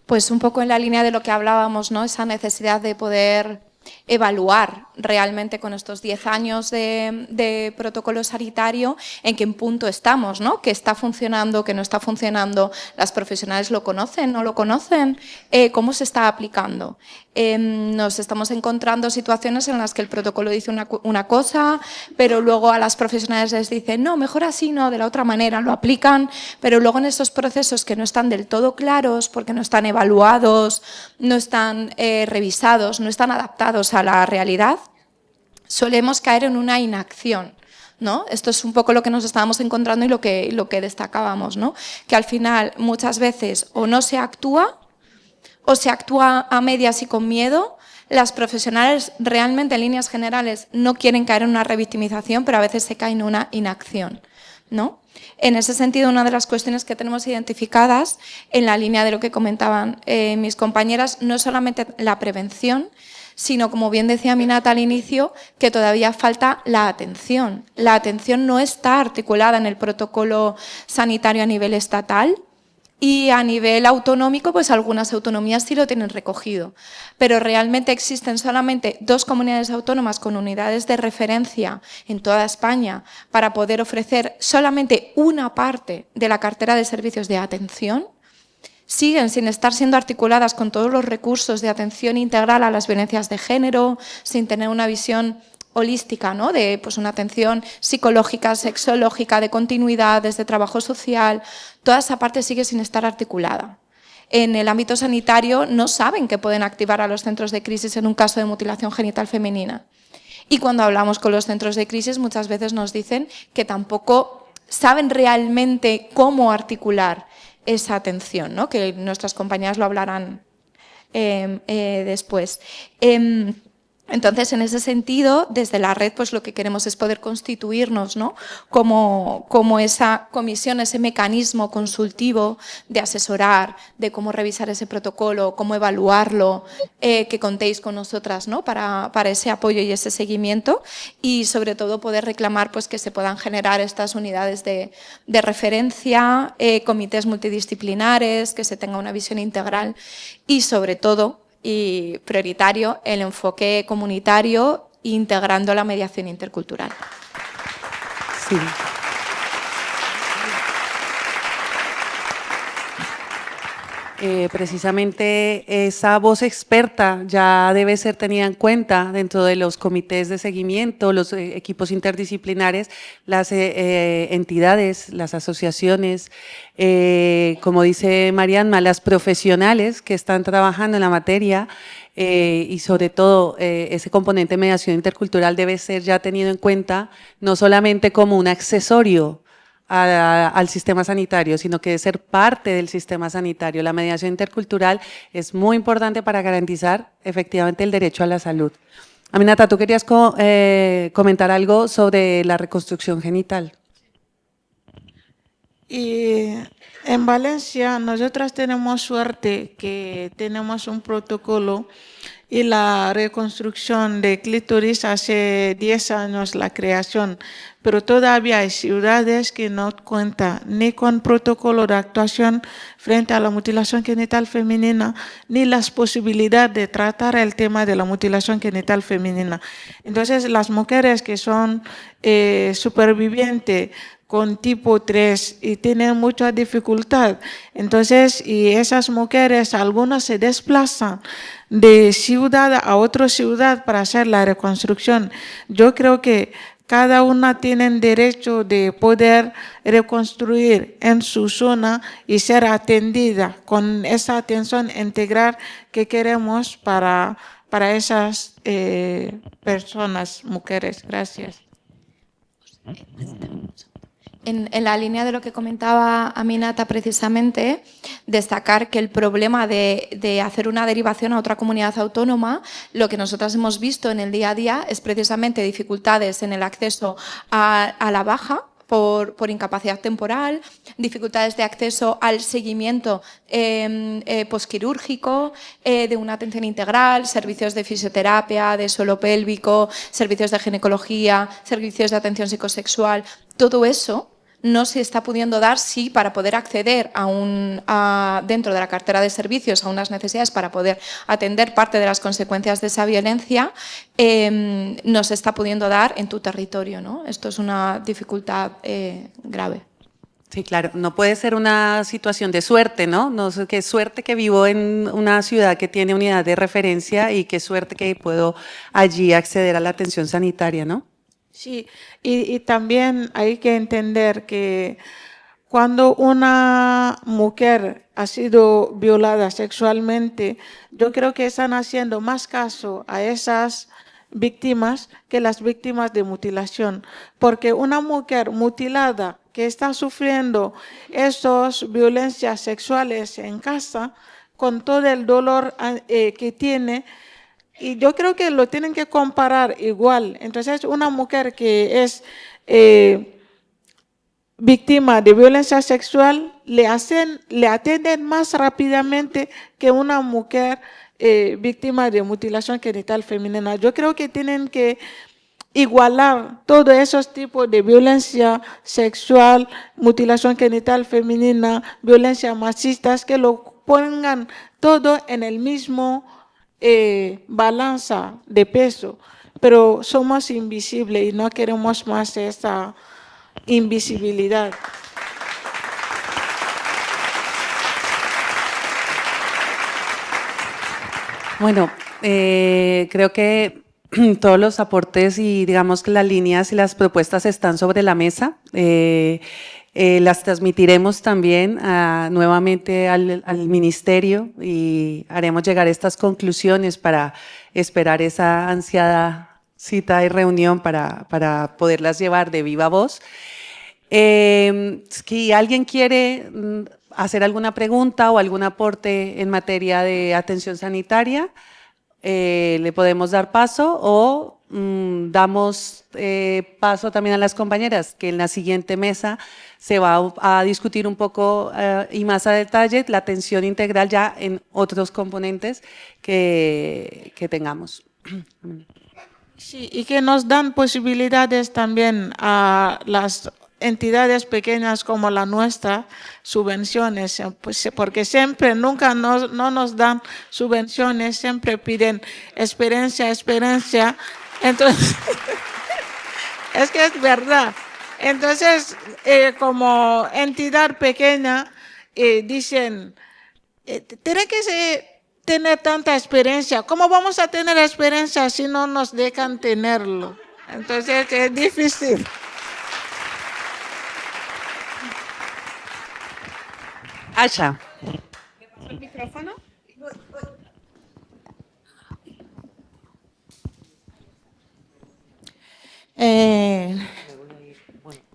Pues un poco en la línea de lo que hablábamos, ¿no? Esa necesidad de poder evaluar realmente con estos 10 años de protocolo sanitario en qué punto estamos, ¿no? ¿Qué está funcionando, qué no está funcionando? ¿Las profesionales lo conocen, no lo conocen? ¿Cómo se está aplicando? Nos estamos encontrando situaciones en las que el protocolo dice una cosa, pero luego a las profesionales les dicen, no, mejor así, no, de la otra manera, lo aplican, pero luego en estos procesos que no están del todo claros, porque no están evaluados, no están revisados, no están adaptados a la realidad, solemos caer en una inacción, ¿no? Esto es un poco lo que nos estábamos encontrando y lo que destacábamos, ¿no? Que al final muchas veces o no se actúa o se actúa a medias y con miedo. Las profesionales realmente en líneas generales no quieren caer en una revictimización, pero a veces se cae en una inacción, ¿no? En ese sentido, una de las cuestiones que tenemos identificadas en la línea de lo que comentaban mis compañeras no es solamente la prevención, sino, como bien decía Aminata al inicio, que todavía falta la atención. La atención no está articulada en el protocolo sanitario a nivel estatal y a nivel autonómico, pues algunas autonomías sí lo tienen recogido. Pero realmente existen solamente 2 comunidades autónomas con unidades de referencia en toda España para poder ofrecer solamente una parte de la cartera de servicios de atención. Siguen sin estar siendo articuladas con todos los recursos de atención integral a las violencias de género, sin tener una visión holística, ¿no? De pues, una atención psicológica, sexológica, de continuidad, desde trabajo social. Toda esa parte sigue sin estar articulada. En el ámbito sanitario no saben que pueden activar a los centros de crisis en un caso de mutilación genital femenina. Y cuando hablamos con los centros de crisis muchas veces nos dicen que tampoco saben realmente cómo articular esa atención, ¿no? Que nuestras compañeras lo hablarán después. Entonces, en ese sentido, desde la red, pues lo que queremos es poder constituirnos, ¿no? como esa comisión, ese mecanismo consultivo de asesorar, de cómo revisar ese protocolo, cómo evaluarlo, que contéis con nosotras, ¿no? para ese apoyo y ese seguimiento, y sobre todo poder reclamar pues, que se puedan generar estas unidades de referencia, comités multidisciplinares, que se tenga una visión integral y sobre todo, y prioritario, el enfoque comunitario integrando la mediación intercultural. Sí. Precisamente esa voz experta ya debe ser tenida en cuenta dentro de los comités de seguimiento, los equipos interdisciplinares, las entidades, las asociaciones, como dice Marianma, las profesionales que están trabajando en la materia, y sobre todo ese componente de mediación intercultural debe ser ya tenido en cuenta no solamente como un accesorio al sistema sanitario, sino que debe ser parte del sistema sanitario. La mediación intercultural es muy importante para garantizar efectivamente el derecho a la salud. Aminata, ¿tú querías comentar algo sobre la reconstrucción genital? Y en Valencia nosotras tenemos suerte que tenemos un protocolo y la reconstrucción de clítoris hace 10 años la creación, pero todavía hay ciudades que no cuentan ni con protocolo de actuación frente a la mutilación genital femenina, ni las posibilidades de tratar el tema de la mutilación genital femenina. Entonces las mujeres que son supervivientes con tipo 3 y tienen mucha dificultad. Entonces, y esas mujeres, algunas se desplazan de ciudad a otra ciudad para hacer la reconstrucción. Yo creo que cada una tiene derecho de poder reconstruir en su zona y ser atendida con esa atención integral que queremos para esas personas, mujeres. Gracias. En la línea de lo que comentaba Aminata precisamente, destacar que el problema de hacer una derivación a otra comunidad autónoma, lo que nosotras hemos visto en el día a día es precisamente dificultades en el acceso a la baja por incapacidad temporal, dificultades de acceso al seguimiento posquirúrgico, de una atención integral, servicios de fisioterapia, de suelo pélvico, servicios de ginecología, servicios de atención psicosexual. Todo eso no se está pudiendo dar, sí, para poder acceder dentro de la cartera de servicios a unas necesidades para poder atender parte de las consecuencias de esa violencia, no se está pudiendo dar en tu territorio, ¿no? Esto es una dificultad grave. Sí, claro, no puede ser una situación de suerte, ¿no? No sé, qué suerte que vivo en una ciudad que tiene unidad de referencia y qué suerte que puedo allí acceder a la atención sanitaria, ¿no? Sí, y también hay que entender que cuando una mujer ha sido violada sexualmente, yo creo que están haciendo más caso a esas víctimas que las víctimas de mutilación, porque una mujer mutilada que está sufriendo esas violencias sexuales en casa, con todo el dolor que tiene, y yo creo que lo tienen que comparar igual. Entonces, una mujer que es víctima de violencia sexual, le atienden más rápidamente que una mujer víctima de mutilación genital femenina. Yo creo que tienen que igualar todos esos tipos de violencia sexual, mutilación genital femenina, violencia machistas, que lo pongan todo en el mismo balanza de peso, pero somos invisibles y no queremos más esa invisibilidad. Bueno, creo que todos los aportes y digamos que las líneas y las propuestas están sobre la mesa. Las transmitiremos también nuevamente al ministerio y haremos llegar estas conclusiones para esperar esa ansiada cita y reunión para poderlas llevar de viva voz. Si alguien quiere hacer alguna pregunta o algún aporte en materia de atención sanitaria, le podemos dar paso o damos paso también a las compañeras, que en la siguiente mesa se va a discutir un poco y más a detalle la atención integral ya en otros componentes que tengamos. Sí, y que nos dan posibilidades también a las entidades pequeñas como la nuestra, subvenciones, pues, porque siempre, nunca no nos dan subvenciones, siempre piden experiencia. Entonces, es que es verdad. Entonces, como entidad pequeña, dicen, tiene que tener tanta experiencia. ¿Cómo vamos a tener experiencia si no nos dejan tenerlo? Entonces, es difícil. Asha. ¿El micrófono? Bueno,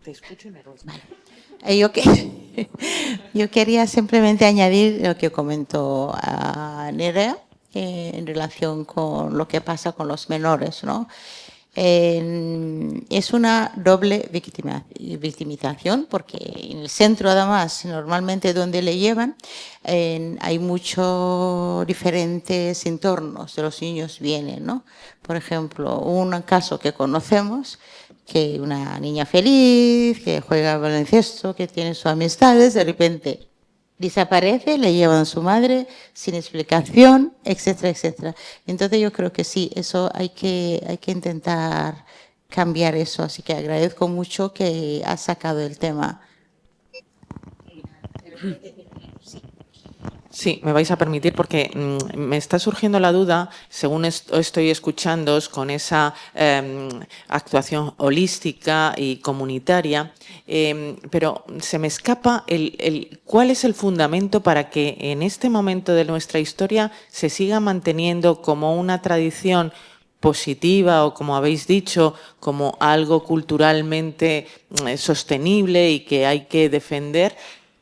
te escucho y me voy. Vale. Yo quería simplemente añadir lo que comentó Nerea en relación con lo que pasa con los menores, ¿no? Es una doble victimización, porque en el centro, además, normalmente donde le llevan, hay muchos diferentes entornos de los niños vienen, ¿no? Por ejemplo, un caso que conocemos, que una niña feliz, que juega baloncesto, que tiene sus amistades, de repente desaparece, le llevan a su madre sin explicación, etcétera, etcétera. Entonces yo creo que sí, eso hay que intentar cambiar eso. Así que agradezco mucho que has sacado el tema. Sí, me vais a permitir porque me está surgiendo la duda, según estoy escuchándoos, con esa actuación holística y comunitaria, pero se me escapa cuál es el fundamento para que en este momento de nuestra historia se siga manteniendo como una tradición positiva o, como habéis dicho, como algo culturalmente sostenible y que hay que defender.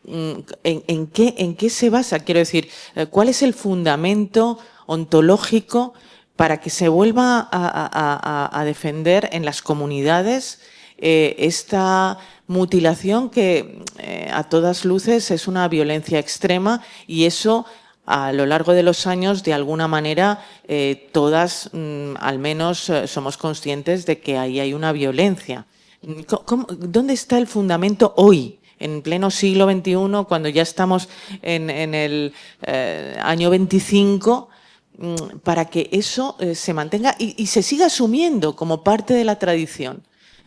¿En qué se basa? Quiero decir, ¿cuál es el fundamento ontológico para que se vuelva a defender en las comunidades esta mutilación que a todas luces es una violencia extrema? Y eso, a lo largo de los años, de alguna manera, todas al menos somos conscientes de que ahí hay una violencia. ¿Dónde está el fundamento hoy? En pleno siglo XXI, cuando ya estamos en el año 25, para que eso se mantenga y se siga asumiendo como parte de la tradición.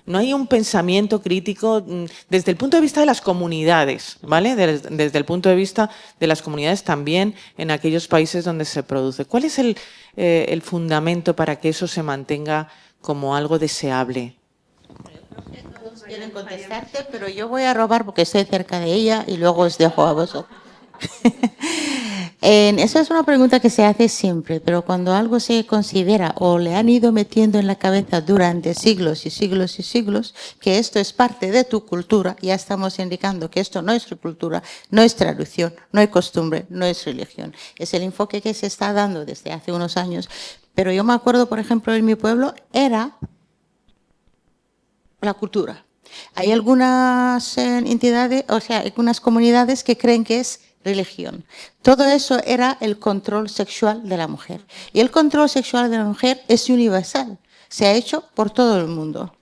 No hay un pensamiento crítico desde el punto de vista de las comunidades, ¿vale? Desde el punto de vista de las comunidades también en aquellos países donde se produce. ¿Cuál es el fundamento para que eso se mantenga como algo deseable? Quieren contestarte, pero yo voy a robar porque estoy cerca de ella y luego os dejo a vosotros. Eso es una pregunta que se hace siempre, pero cuando algo se considera o le han ido metiendo en la cabeza durante siglos y siglos y siglos que esto es parte de tu cultura, ya estamos indicando que esto no es cultura, no es tradición, no es costumbre, no es religión. Es el enfoque que se está dando desde hace unos años. Pero yo me acuerdo, por ejemplo, en mi pueblo era la cultura. Hay algunas entidades, o sea, algunas comunidades que creen que es religión. Todo eso era el control sexual de la mujer. Y el control sexual de la mujer es universal. Se ha hecho por todo el mundo.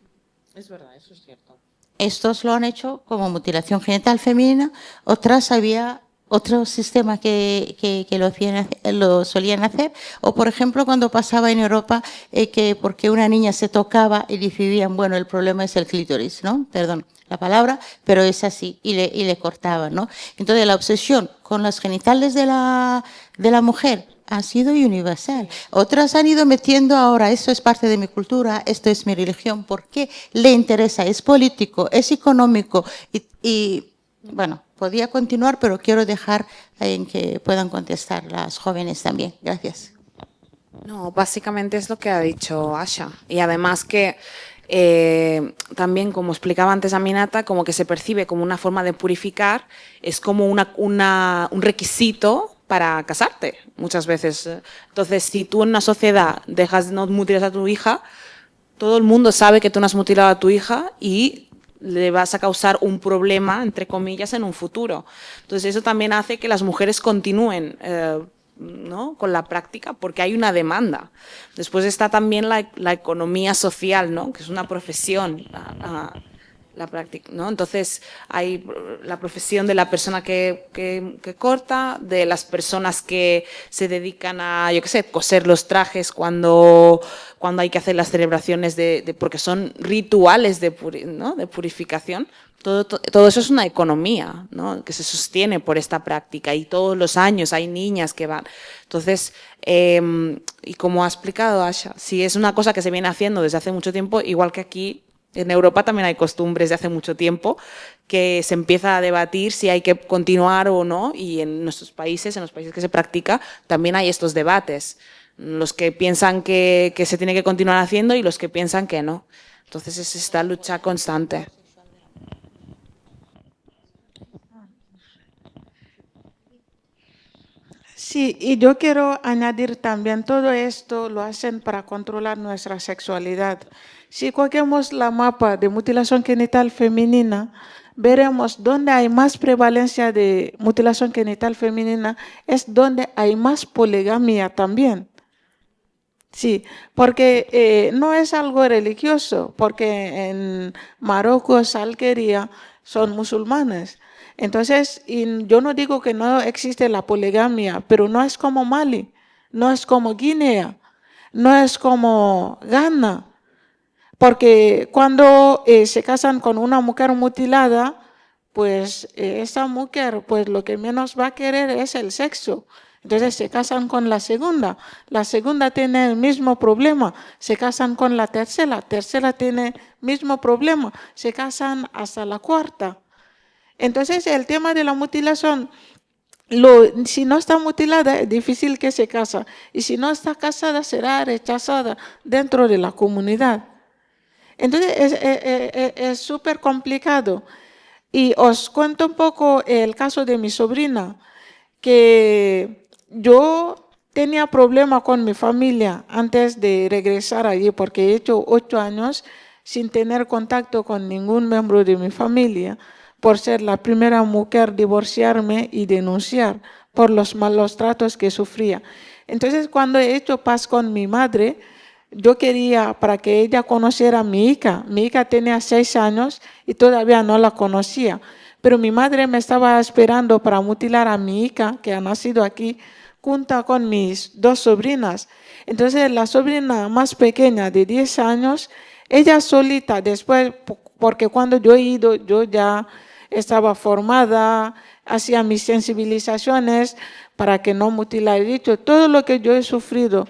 Es verdad, eso es cierto. Estos lo han hecho como mutilación genital femenina. Otras había otro sistema que lo solían hacer. O, por ejemplo, cuando pasaba en Europa, que porque una niña se tocaba y decidían, bueno, el problema es el clítoris, ¿no? Perdón la palabra, pero es así, y le cortaban, ¿no? Entonces, la obsesión con los genitales de la mujer ha sido universal. Otras han ido metiendo ahora, esto es parte de mi cultura, esto es mi religión, ¿por qué le interesa? Es político, es económico y bueno, podía continuar, pero quiero dejar en que puedan contestar las jóvenes también. Gracias. No, básicamente es lo que ha dicho Asha. Y además que también, como explicaba antes Aminata, como que se percibe como una forma de purificar, es como un requisito para casarte, muchas veces. Entonces, si tú en una sociedad no mutilas a tu hija, todo el mundo sabe que tú no has mutilado a tu hija y le vas a causar un problema, entre comillas, en un futuro. Entonces, eso también hace que las mujeres continúen ¿no? con la práctica, porque hay una demanda. Después está también la economía social, ¿no? que es una profesión, la práctica, ¿no? Entonces hay la profesión de la persona que corta, de las personas que se dedican a, yo qué sé, coser los trajes cuando hay que hacer las celebraciones porque son rituales de purificación. Todo eso es una economía, ¿no? que se sostiene por esta práctica y todos los años hay niñas que van. Entonces, y como ha explicado Asha, si es una cosa que se viene haciendo desde hace mucho tiempo, igual que aquí en Europa también hay costumbres de hace mucho tiempo que se empieza a debatir si hay que continuar o no, y en nuestros países, en los países que se practica, también hay estos debates. Los que piensan que se tiene que continuar haciendo y los que piensan que no. Entonces es esta lucha constante. Sí, y yo quiero añadir también, todo esto lo hacen para controlar nuestra sexualidad. Si cogemos la mapa de mutilación genital femenina, veremos donde hay más prevalencia de mutilación genital femenina, es donde hay más poligamia también. Sí, porque no es algo religioso, porque en Marruecos, Algeria, son musulmanes. Entonces, y yo no digo que no existe la poligamia, pero no es como Mali, no es como Guinea, no es como Ghana. Porque cuando se casan con una mujer mutilada, pues esa mujer, pues lo que menos va a querer es el sexo. Entonces se casan con la segunda tiene el mismo problema, se casan con la tercera tiene el mismo problema, se casan hasta la cuarta. Entonces el tema de la mutilación, si no está mutilada es difícil que se casa, y si no está casada será rechazada dentro de la comunidad. Entonces es súper complicado. Y os cuento un poco el caso de mi sobrina, que yo tenía problema con mi familia antes de regresar allí, porque he hecho 8 años sin tener contacto con ningún miembro de mi familia, por ser la primera mujer divorciarme y denunciar por los malos tratos que sufría. Entonces, cuando he hecho paz con mi madre, yo quería para que ella conociera a mi hija. Mi hija tenía 6 años y todavía no la conocía. Pero mi madre me estaba esperando para mutilar a mi hija, que ha nacido aquí, junto con mis 2 sobrinas. Entonces, la sobrina más pequeña, de 10 años, ella solita, después, porque cuando yo he ido, yo ya estaba formada, hacía mis sensibilizaciones para que no mutilara. He dicho, todo lo que yo he sufrido,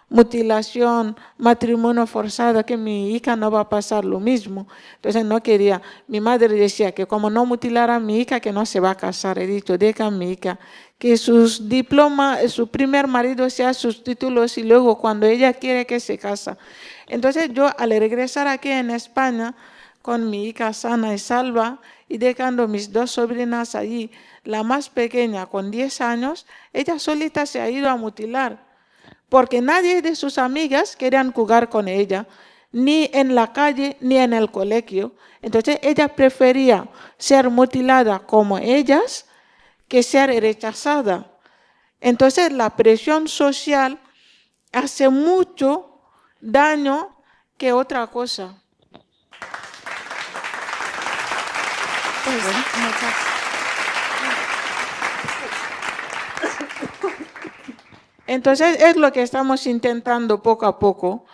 mutilación, matrimonio forzado, que mi hija no va a pasar lo mismo. Entonces no quería. Mi madre decía que como no mutilara a mi hija, que no se va a casar. He dicho, deja a mi hija, que sus diplomas, su primer marido sea sus títulos y luego cuando ella quiere que se casa. Entonces yo al regresar aquí en España, con mi hija sana y salva y dejando mis 2 sobrinas allí, la más pequeña con 10 años, ella solita se ha ido a mutilar. Porque nadie de sus amigas querían jugar con ella, ni en la calle, ni en el colegio. Entonces ella prefería ser mutilada como ellas que ser rechazada. Entonces la presión social hace mucho daño que otra cosa. Pues, entonces es lo que estamos intentando poco a poco,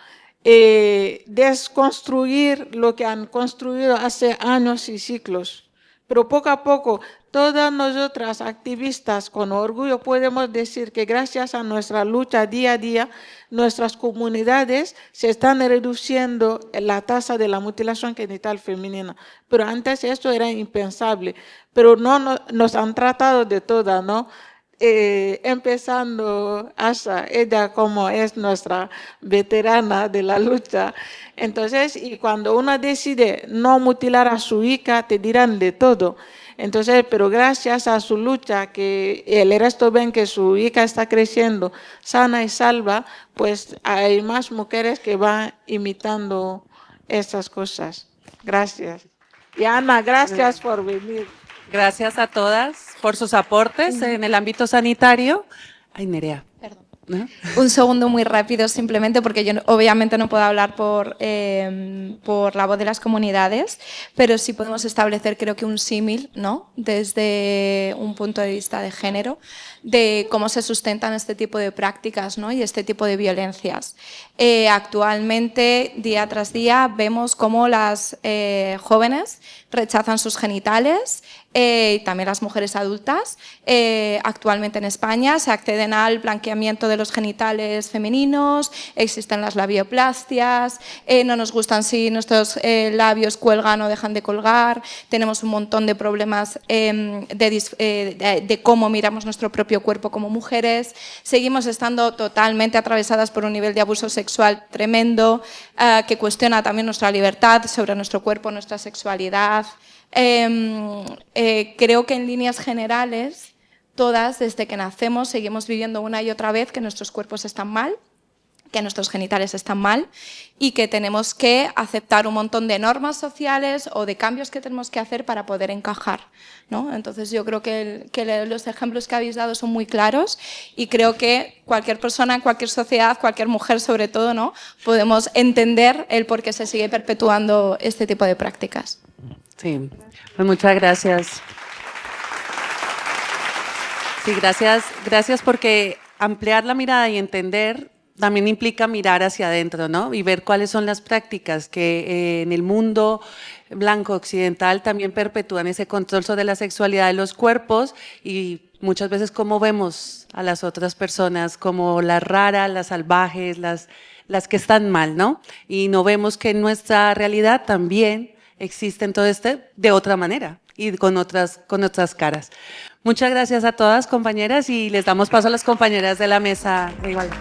desconstruir lo que han construido hace años y siglos. Pero poco a poco, todas nosotras activistas con orgullo podemos decir que gracias a nuestra lucha día a día, nuestras comunidades se están reduciendo la tasa de la mutilación genital femenina. Pero antes esto era impensable, pero no nos han tratado de todas, ¿no? Empezando Asha, ella como es nuestra veterana de la lucha. Entonces, y cuando uno decide no mutilar a su hija, te dirán de todo. Entonces, pero gracias a su lucha, que el resto ven que su hija está creciendo sana y salva, pues hay más mujeres que van imitando estas cosas. Gracias. Y Ana, gracias por venir. Gracias a todas por sus aportes en el ámbito sanitario. Ay, Nerea. Perdón. ¿No? Un segundo muy rápido, simplemente porque yo obviamente no puedo hablar por la voz de las comunidades, pero sí podemos establecer, creo que un símil, ¿no? Desde un punto de vista de género, de cómo se sustentan este tipo de prácticas, ¿no? Y este tipo de violencias. Actualmente, día tras día, vemos cómo las jóvenes rechazan sus genitales, y también las mujeres adultas. Actualmente en España se acceden al blanqueamiento de los genitales femeninos, existen las labioplastias, no nos gustan si nuestros labios cuelgan o dejan de colgar, tenemos un montón de problemas de cómo miramos nuestro propio cuerpo como mujeres, seguimos estando totalmente atravesadas por un nivel de abuso sexual tremendo que cuestiona también nuestra libertad sobre nuestro cuerpo, nuestra sexualidad. Creo que en líneas generales todas, desde que nacemos, seguimos viviendo una y otra vez que nuestros cuerpos están mal, que nuestros genitales están mal y que tenemos que aceptar un montón de normas sociales o de cambios que tenemos que hacer para poder encajar, ¿no? Entonces yo creo que los ejemplos que habéis dado son muy claros y creo que cualquier persona, cualquier sociedad, cualquier mujer sobre todo, ¿no? Podemos entender el por qué se sigue perpetuando este tipo de prácticas. Sí, pues muchas gracias. Sí, gracias porque ampliar la mirada y entender también implica mirar hacia adentro, ¿no? Y ver cuáles son las prácticas que en el mundo blanco occidental también perpetúan ese control sobre la sexualidad de los cuerpos y muchas veces cómo vemos a las otras personas como las raras, las salvajes, las que están mal, ¿no? Y no vemos que en nuestra realidad también existen todo de otra manera y con otras caras. Muchas gracias a todas, compañeras, y les damos paso a las compañeras de la mesa de igualdad.